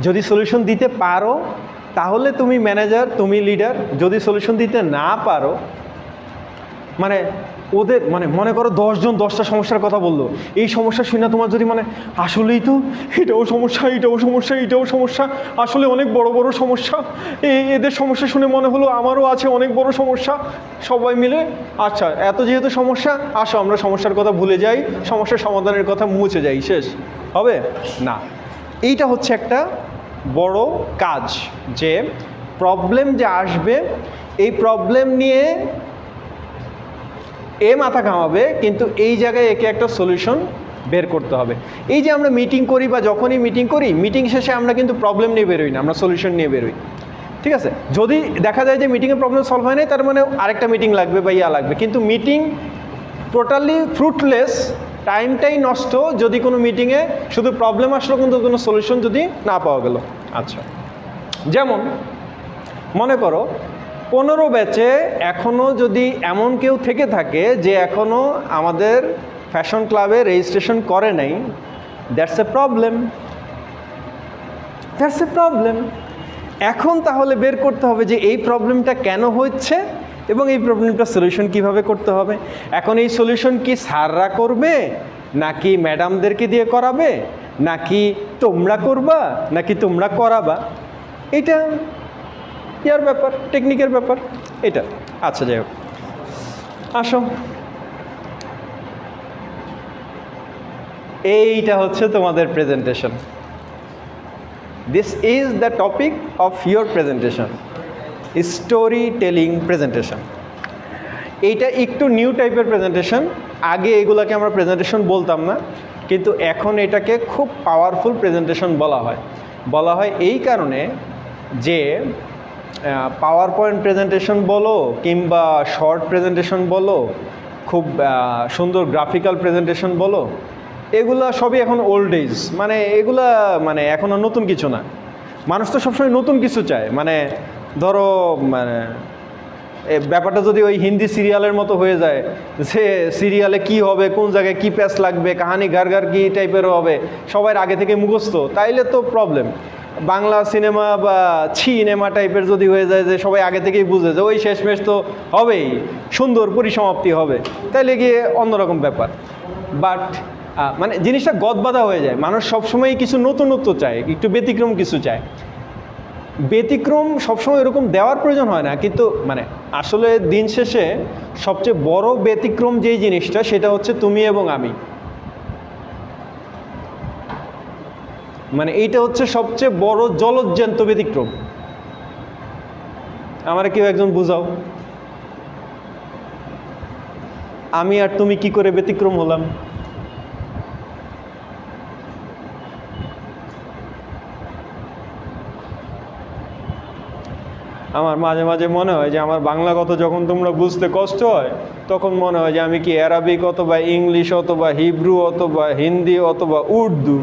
যদি সলিউশন দিতে পারো তাহলে তুমি ম্যানেজার, তুমি লিডার। যদি সলিউশন দিতে না পারো, মানে ওদের মানে মনে করো 10 জন 10টা সমস্যার কথা বললো, এই সমস্যা শুনে তোমার যদি মানে আসলেই তো এটাও সমস্যা, এটাও সমস্যা, এটাও সমস্যা, আসলে অনেক বড় বড় সমস্যা, এদের সমস্যা শুনে মনে হলো আমারও আছে অনেক বড় সমস্যা, সবাই মিলে আচ্ছা এত যেহেতু সমস্যা, আসো আমরা সমস্যার কথা ভুলে যাই, সমস্যার সমাধানের কথা মুছে যাই, শেষ হবে না। এইটা হচ্ছে একটা বড় কাজ, যে প্রবলেম যে আসবে, এই প্রবলেম নিয়ে মাথা ঘামাবে, কিন্তু এই জায়গায় একে একটা সলিউশন বের করতে হবে। এই যে আমরা মিটিং করি বা যখনই মিটিং করি, মিটিং শেষে আমরা কিন্তু প্রবলেম নিয়ে বেরোই না, আমরা সলিউশন নিয়ে বেরোই। ঠিক আছে, যদি দেখা যায় যে মিটিংয়ে প্রবলেম সলভ হয় নাই, তার মানে আরেকটা মিটিং লাগবে বা ইয়া লাগবে, কিন্তু মিটিং টোটালি ফ্রুটলেস, টাইমটাই নষ্ট যদি কোনো মিটিংয়ে শুধু প্রবলেম আসলো কিন্তু কোনো সলিউশন যদি না পাওয়া গেল। আচ্ছা, যেমন মনে করো 15 ব্যাচে এখনও যদি এমন কেউ থেকে থাকে যে এখনও আমাদের ফ্যাশন ক্লাবে রেজিস্ট্রেশন করে নাই, that's a problem, that's a problem. এখন তাহলে বের করতে হবে যে এই প্রবলেমটা কেন হচ্ছে এবং এই প্রবলেমটা সলিউশন কিভাবে করতে হবে। এখন এই সলিউশন কি স্যাররা করবে, নাকি ম্যাডামদেরকে দিয়ে করাবে, নাকি তোমরা করবা, নাকি তোমরা করাবা, এটা ইয়ার ব্যাপার, টেকনিকের ব্যাপার এটা। আচ্ছা যাই হোক, আসো, এইটা হচ্ছে তোমাদের presentation. This is the topic of your presentation, story telling presentation. এইটা একটু নিউ টাইপের প্রেজেন্টেশন। আগে এগুলোকে আমরা প্রেজেন্টেশন বলতাম না, কিন্তু এখন এটাকে খুব পাওয়ারফুল প্রেজেন্টেশন বলা হয় এই কারণে যে পাওয়ার পয়েন্ট প্রেজেন্টেশন বলো কিংবা শর্ট প্রেজেন্টেশন বলো, খুব সুন্দর গ্রাফিক্যাল প্রেজেন্টেশন বলো, এগুলা সবই এখন ওল্ড এজ, মানে এগুলা মানে এখন আর নতুন কিছু না। মানুষ তো সবসময় নতুন কিছু চায়। মানে ধরো মানে ব্যাপারটা যদি ওই হিন্দি সিরিয়ালের মতো হয়ে যায়, যে সিরিয়ালে কি হবে, কোন জায়গায় কি প্যাচ লাগবে, কাহানি গার কি টাইপেরও হবে, সবার আগে থেকে মুখস্থ, তাইলে তো প্রবলেম। বাংলা সিনেমা বা সিনেমা টাইপের যদি হয়ে যায় যে সবাই আগে থেকেই বুঝে যে ওই শেষমেশ তো হবেই, সুন্দর পরিসমাপ্তি হবে, তাইলে গিয়ে অন্যরকম ব্যাপার। বাট মানে জিনিসটা গদবাঁধা হয়ে যায়। মানুষ সবসময় কিছু নতুনত্ব চায়, একটু ব্যতিক্রম কিছু চায়। ব্যতিক্রম সবসময় এরকম দেওয়ার প্রয়োজন হয় না, কিন্তু মানে আসলে দিন শেষে সবচেয়ে বড় ব্যতিক্রম যেই জিনিসটা, সেটা হচ্ছে তুমি এবং আমি। মানে এইটা হচ্ছে সবচেয়ে বড় জলজ্যান্ত ব্যতিক্রম। আমার কেউ একজন বুঝাও, আমি আর তুমি কি করে ব্যতিক্রম হলাম? আমার মাঝে মাঝে মনে হয় যে আমার বাংলা কথা যখন তোমরা বুঝতে কষ্ট হয়, তখন মনে হয় যে আমি কি অ্যারাবিক অথবা ইংলিশ অথবা হিব্রু অথবা হিন্দি অথবা উর্দু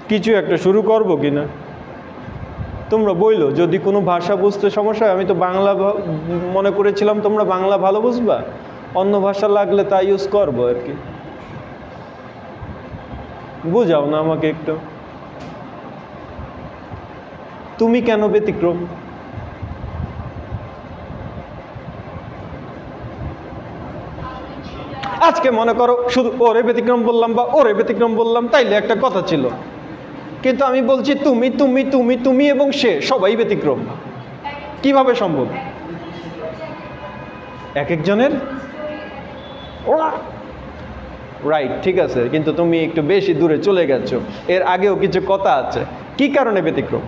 কিছু একটা শুরু করবো কিনা। তোমরা বইলো যদি কোনো ভাষা বুঝতে সমস্যা হয়, আমি তো বাংলা মনে করেছিলাম তোমরা বাংলা ভালো বুঝবা, অন্য ভাষা লাগলে তা ইউজ করবো আর কি। বুঝাও না আমাকে একটু, তুমি কেন ব্যতিক্রম? আজকে মনে করো শুধু ওরে ব্যতিক্রম বললাম বা ওরে ব্যতিক্রম বললাম, তাইলে একটা কথা ছিল, কিন্তু আমি বলছি তুমি তুমি তুমি তুমি এবং সে সবাই ব্যতিক্রম। কিভাবে সম্ভব? এক একজনের ওরা রাইট, ঠিক আছে, কিন্তু তুমি একটু বেশি দূরে চলে গেছো। এর আগেও কিছু কথা আছে, কি কারণে ব্যতিক্রম?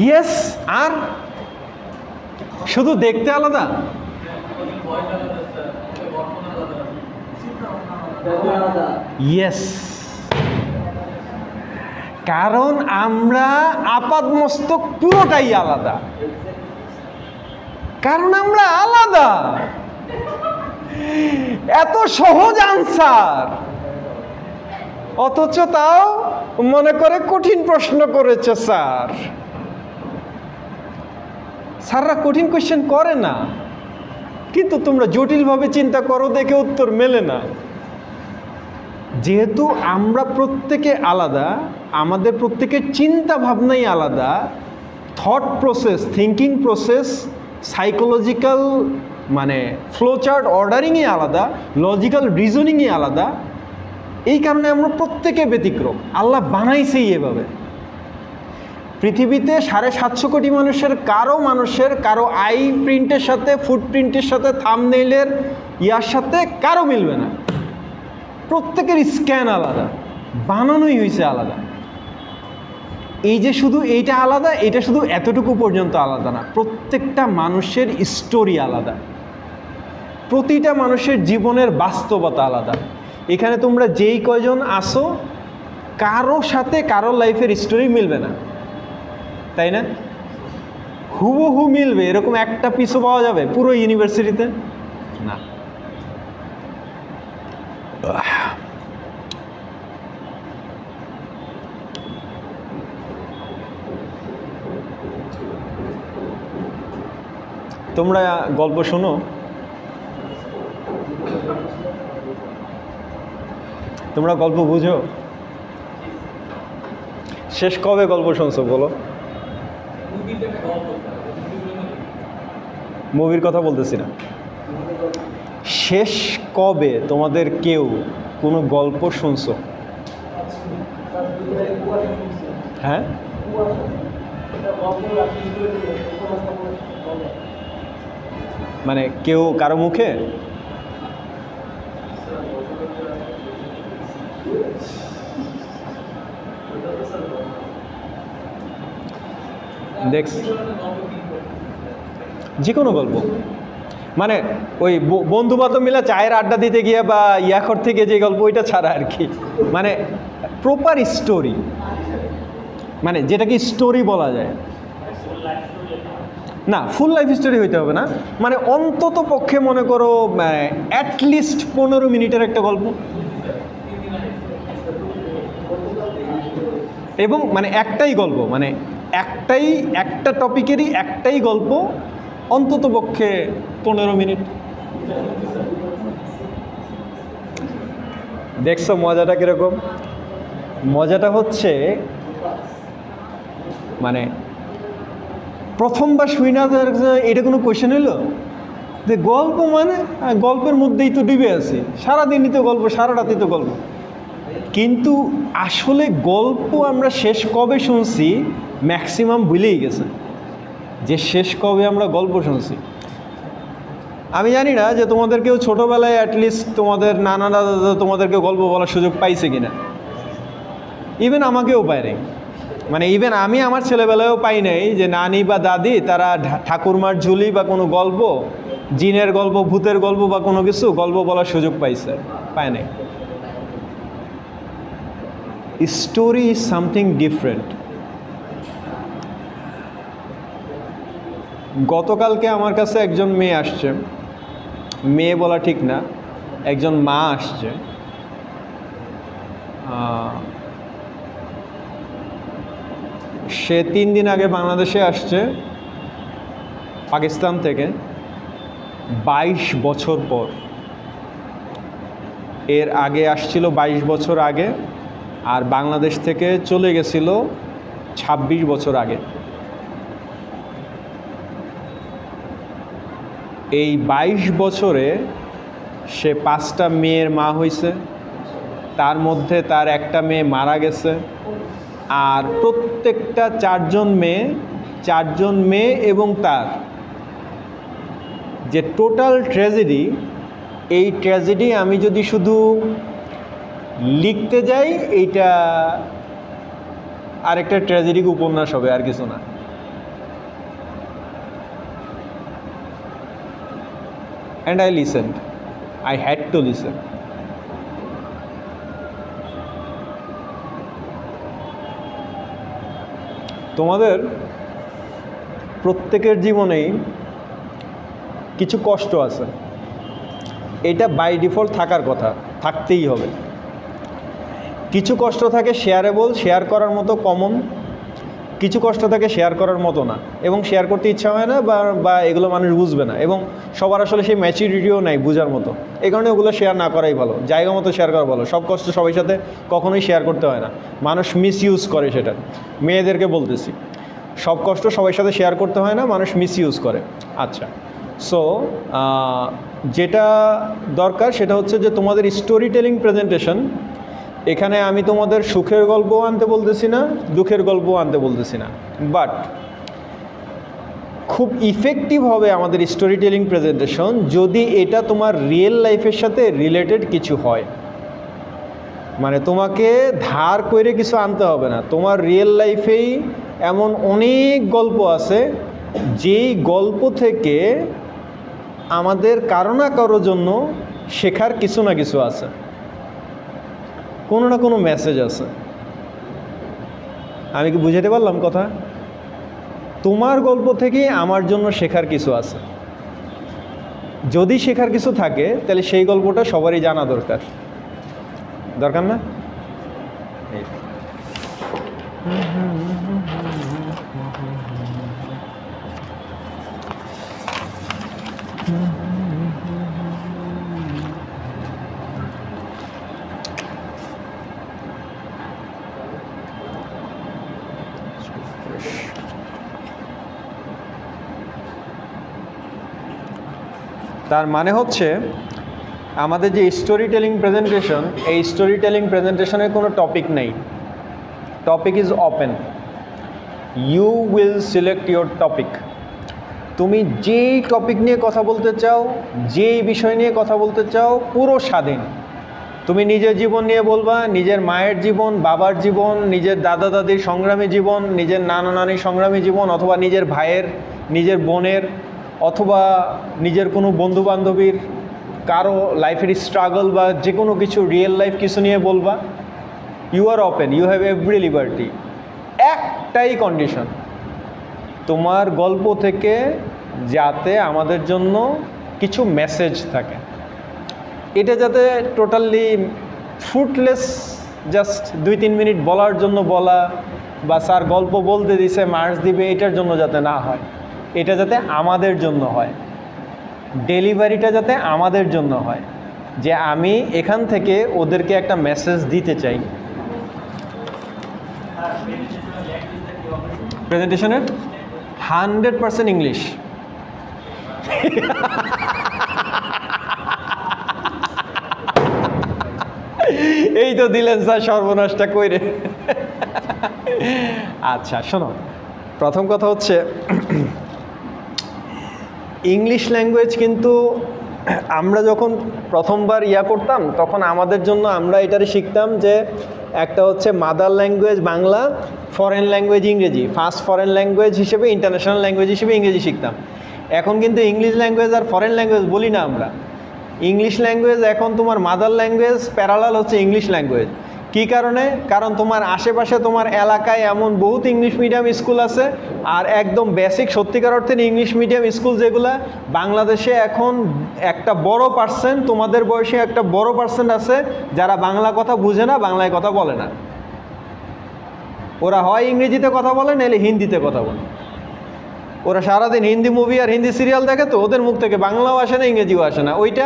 ইয়েস, আর শুধু দেখতে আলাদা? ইয়েস, কারণ আমরা আপাদমস্তক পুরোটাই আলাদা, কারণ আমরা আলাদা। এত সহজ আনসার, অথচ তাও মনে করে কঠিন প্রশ্ন করেছে স্যার। স্যাররা কঠিন কোয়েশ্চেন করে না, কিন্তু তোমরা জটিলভাবে চিন্তা করো দেখে উত্তর মেলে না। যেহেতু আমরা প্রত্যেকে আলাদা, আমাদের প্রত্যেকের চিন্তা ভাবনাই আলাদা, thought process, thinking process, psychological মানে ফ্লোচার্ট অর্ডারিংই আলাদা, লজিক্যাল রিজনিংই আলাদা। এই কারণে আমরা প্রত্যেকে ব্যতিক্রম, আল্লাহ বানাইছেই এভাবে। পৃথিবীতে 750 কোটি মানুষের কারো আই প্রিন্টের সাথে, ফুটপ্রিন্টের সাথে, থাম্বনেইলের ইয়ার সাথে কারো মিলবে না। প্রত্যেকের স্ক্যান আলাদা, বানানোই হয়েছে আলাদা। এই যে শুধু এইটা আলাদা, এটা শুধু এতটুকু পর্যন্ত আলাদা না, প্রত্যেকটা মানুষের স্টোরি আলাদা, প্রতিটা মানুষের জীবনের বাস্তবতা আলাদা। এখানে তোমরা যেই কয়জন আসো, কারো সাথে কারো লাইফের স্টোরি মিলবে না, তাই না? হুবহু মিলবে এরকম একটা পিসও পাওয়া যাবে পুরো ইউনিভার্সিটিতে? না। তোমরা গল্প শোনো? তোমরা গল্প বুঝো? শেষ কবে গল্প শুনছো বলো? মুভির কথা বলতেছি না, শেষ কবে তোমাদের কেউ কোনো গল্প শুনছো? হ্যাঁ, মানে কেউ কারো মুখে? দেখ, যে কোনো গল্প মানে ওই বন্ধু বান্ধব মিলে চায়ের আড্ডা দিতে গিয়ে বা ইয়াখর থেকে যে গল্প, ওইটা ছাড়া আর কি। মানে প্রপার স্টোরি, মানে যেটাকে স্টোরি বলা যায় না, ফুল লাইফ স্টোরি হইতে হবে না, মানে অন্তত পক্ষে মনে করো অ্যাটলিস্ট 15 মিনিটের একটা গল্প, এবং মানে একটাই গল্প, মানে একটা টপিকেরই একটাই গল্প, অন্তত পক্ষে 15 মিনিট। দেখছো মজাটা কিরকম? মজাটা হচ্ছে মানে প্রথমবার শুই না এটা কোনো কোয়েশ্চেন হইলো যে গল্প মানে গল্পের মধ্যেই তো ডুবে আছি, সারাদিনই তো গল্প, সারা রাতই তো গল্প। কিন্তু আসলে গল্প আমরা শেষ কবে শুনছি ম্যাক্সিমাম ভুলেই গেছে, যে শেষ কবে আমরা গল্প শুনছি। আমি জানি না যে তোমাদেরকেও ছোটোবেলায় অ্যাটলিস্ট তোমাদের নানা দাদা তোমাদেরকে গল্প বলার সুযোগ পাইছে কিনা। ইভেন আমাকেও পায় নাই, মানে ইভেন আমি আমার ছেলেবেলায়ও পাই নাই যে নানি বা দাদি তারা ঠাকুরমার ঝুলি বা কোনো গল্প, জিনের গল্প, ভূতের গল্প বা কোনো কিছু গল্প বলার সুযোগ পাইছে, পায় নাই। Story is something different. গতকালকে আমার কাছে একজন মেয়ে আসছে, মেয়ে বলা ঠিক না, একজন মা আসছে। সে 3 দিন আগে বাংলাদেশে আসছে পাকিস্তান থেকে, 22 বছর পর। এর আগে আসছিল 22 বছর আগে, আর বাংলাদেশ থেকে চলে গেছিল 26 বছর আগে। এই 22 বছরে সে 5টা মেয়ের মা হয়েছে, তার মধ্যে তার একটা মেয়ে মারা গেছে, আর প্রত্যেকটা 4জন মেয়ে এবং তার যে টোটাল ট্র্যাজেডি, এই ট্র্যাজেডি আমি যদি শুধু লিখতে যাই এইটা আরেকটা ট্র্যাজেডিক উপন্যাস হবে, আর কিছু না। And I listened. I had to listen. তোমাদের প্রত্যেকের জীবনেই কিছু কষ্ট আছে, এটা বাই ডিফল্ট থাকার কথা, থাকতেই হবে। কিছু কষ্ট থাকে শেয়ারেবল, শেয়ার করার মতো কমন, কিছু কষ্ট থাকে শেয়ার করার মতো না, এবং শেয়ার করতে ইচ্ছা হয় না, বা এগুলো মানুষ বুঝবে না, এবং সবার আসলে সেই ম্যাচুরিটিও নাই বোঝার মতো। এই কারণে ওগুলো শেয়ার না করাই ভালো, জায়গা মতো শেয়ার করা ভালো। সব কষ্ট সবাই সাথে কখনোই শেয়ার করতে হয় না, মানুষ মিসইউজ করে সেটা। মেয়েদেরকে বলতেছি, সব কষ্ট সবার সাথে শেয়ার করতে হয় না, মানুষ মিসইউজ করে। আচ্ছা, সো যেটা দরকার সেটা হচ্ছে যে তোমাদের স্টোরি টেলিং প্রেজেন্টেশন, এখানে আমি তোমাদের সুখের গল্পও আনতে বলতেছি না, দুঃখের গল্পও আনতে বলতেছি না, বাট খুব ইফেক্টিভ হবে আমাদের স্টোরি টেলিং প্রেজেন্টেশন যদি এটা তোমার রিয়েল লাইফের সাথে রিলেটেড কিছু হয়। মানে তোমাকে ধার করে কিছু আনতে হবে না, তোমার রিয়েল লাইফেই এমন অনেক গল্প আছে যেই গল্প থেকে আমাদের কারো না কারোর জন্য শেখার কিছু না কিছু আছে, কোনো না কোনো মেসেজ আছে। আমি কি বুঝাতে পারলাম কথা? তোমার গল্প থেকে আমার জন্য শেখার কিছু আছে। যদি শেখার কিছু থাকে তাহলে সেই গল্পটা সবারই জানা দরকার, দরকার না? তার মানে হচ্ছে আমাদের যে স্টোরি টেলিং প্রেজেন্টেশন, এই স্টোরি টেলিং প্রেজেন্টেশনের কোনো টপিক নেই, topic is open. You will select your topic. তুমি যেই টপিক নিয়ে কথা বলতে চাও, যেই বিষয় নিয়ে কথা বলতে চাও, পুরো স্বাধীন। তুমি নিজের জীবন নিয়ে বলবা, নিজের মায়ের জীবন, বাবার জীবন, নিজের দাদা দাদির সংগ্রামী জীবন, নিজের নানা নানির সংগ্রামী জীবন, অথবা নিজের ভাইয়ের, নিজের বোনের, অথবা নিজের কোনো বন্ধু বান্ধবীর কারো লাইফের স্ট্রাগল বা যে কোনো কিছু রিয়েল লাইফ কিছু নিয়ে বলবা। You are open, you have every liberty. একটাই কন্ডিশন, তোমার গল্প থেকে যাতে আমাদের জন্য কিছু মেসেজ থাকে। এটা যাতে টোটালি ফ্রুটলেস, জাস্ট 2-3 মিনিট বলার জন্য বলা, বা স্যার গল্প বলতে দিছে মার্কস দিবে, এটার জন্য যাতে না হয়। এটা যাতে আমাদের জন্য হয়, ডেলিভারিটা যাতে আমাদের জন্য হয়, যে আমি এখান থেকে ওদেরকে একটা মেসেজ দিতে চাই। প্রেজেন্টেশনের 100% ইংলিশ। এই তো দিলেন স্যার সর্বনাশটা কইরে। আচ্ছা শোনো, প্রথম কথা হচ্ছে ইংলিশ ল্যাঙ্গুয়েজ কিন্তু আমরা যখন প্রথমবার করতাম তখন আমাদের জন্য আমরা এটারে শিখতাম যে একটা হচ্ছে mother language Bangla, foreign language ইংরেজি, ফার্স্ট ফরেন ল্যাঙ্গুয়েজ হিসেবে, ইন্টারন্যাশনাল ল্যাঙ্গুয়েজ হিসেবে ইংরেজি শিখতাম। এখন কিন্তু ইংলিশ ল্যাঙ্গুয়েজ আর ফরেন ল্যাঙ্গুয়েজ বলি না আমরা। ইংলিশ ল্যাঙ্গুয়েজ এখন তোমার মাদার ল্যাঙ্গুয়েজ প্যারালাল হচ্ছে ইংলিশ ল্যাঙ্গুয়েজ। কী কারণে? কারণ তোমার আশেপাশে তোমার এলাকায় এমন বহুত ইংলিশ মিডিয়াম স্কুল আছে, আর একদম বেসিক সত্যিকার অর্থে ইংলিশ মিডিয়াম স্কুল যেগুলো বাংলাদেশে এখন একটা বড় পার্সেন্ট, তোমাদের বয়সে একটা বড় পার্সেন্ট আছে যারা বাংলা কথা বুঝে না, বাংলায় কথা বলে না। ওরা হয় ইংরেজিতে কথা বলে, নাহলে হিন্দিতে কথা বলে। ওরা সারাদিন হিন্দি মুভি আর হিন্দি সিরিয়াল দেখে, তো ওদের মুখ থেকে বাংলাও আসে না, ইংরেজিও আসে না ওইটা।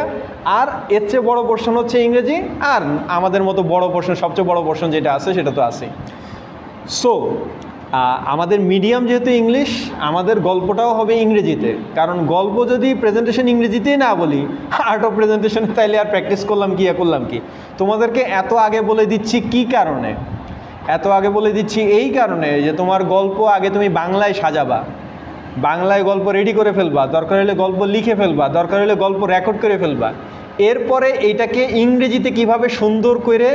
আর এর চেয়ে বড় পোর্শন হচ্ছে ইংরেজি, আর আমাদের মতো বড় পোর্শন, সবচেয়ে বড় পোর্শন যেটা আছে সেটা তো আছেই। সো আমাদের মিডিয়াম যেহেতু ইংলিশ, আমাদের গল্পটাও হবে ইংরেজিতে। কারণ গল্প যদি প্রেজেন্টেশন ইংরেজিতেই না বলি, আর্ট অফ প্রেজেন্টেশন, তাইলে আর প্র্যাকটিস করলাম কি, করলাম কি? তোমাদেরকে এত আগে বলে দিচ্ছি কি কারণে? এত আগে বলে দিচ্ছি এই কারণে যে তোমার গল্প আগে তুমি বাংলায় সাজাবা, বাংলায় গল্প রেডি করে ফেলবা, দরকার হলে গল্প লিখে ফেলবা, দরকার হলে গল্প রেকর্ড করে ফেলবা। এরপরে এইটাকে ইংরেজিতে কিভাবে সুন্দর করে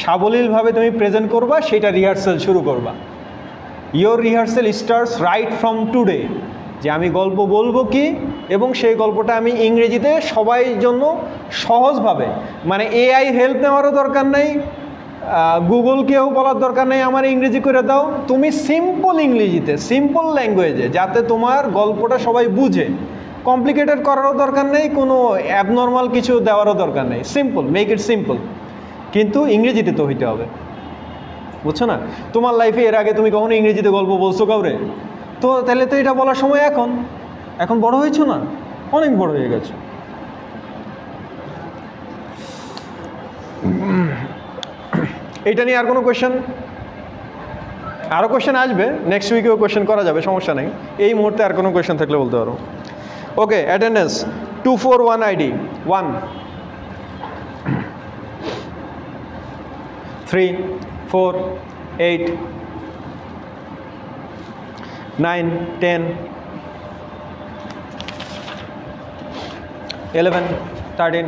সাবলীলভাবে তুমি প্রেজেন্ট করবা, সেটা রিহার্সাল শুরু করবা। Your rehearsal starts right from today, যে আমি গল্প বলবো কি, এবং সেই গল্পটা আমি ইংরেজিতে সবাই জন্য সহজভাবে, মানে এআই হেল্প নেওয়ারও দরকার নেই, গুগলকেও বলার দরকার নেই আমার ইংরেজি করে দাও, তুমি সিম্পল ইংরেজিতে, সিম্পল ল্যাঙ্গুয়েজে, যাতে তোমার গল্পটা সবাই বুঝে। কমপ্লিকেটেড করারও দরকার নেই, কোনো অ্যাবনর্মাল কিছু দেওয়ারও দরকার নেই, সিম্পল, মেক ইট সিম্পল, কিন্তু ইংরেজিতে তো হইতে হবে, বুঝছো না? তোমার লাইফে এর আগে তুমি কখনো ইংরেজিতে গল্প বলছো কাউরে? তো তাহলে তো এটা বলার সময় এখন বড় হয়েছো না, অনেক বড় হয়ে গেছে। এইটা নিয়ে আর কোনো কোয়েশ্চেন? আরও কোয়েশ্চেন আসবে, নেক্সট উইকেও কোয়েশ্চেন করা যাবে, সমস্যা নেই। এই মুহূর্তে আর কোনো কোয়েশ্চেন থাকলে বলতে পারো। ওকে, অ্যাটেন্ডেন্স 241 ID 1 3 4 8 9 10 11 13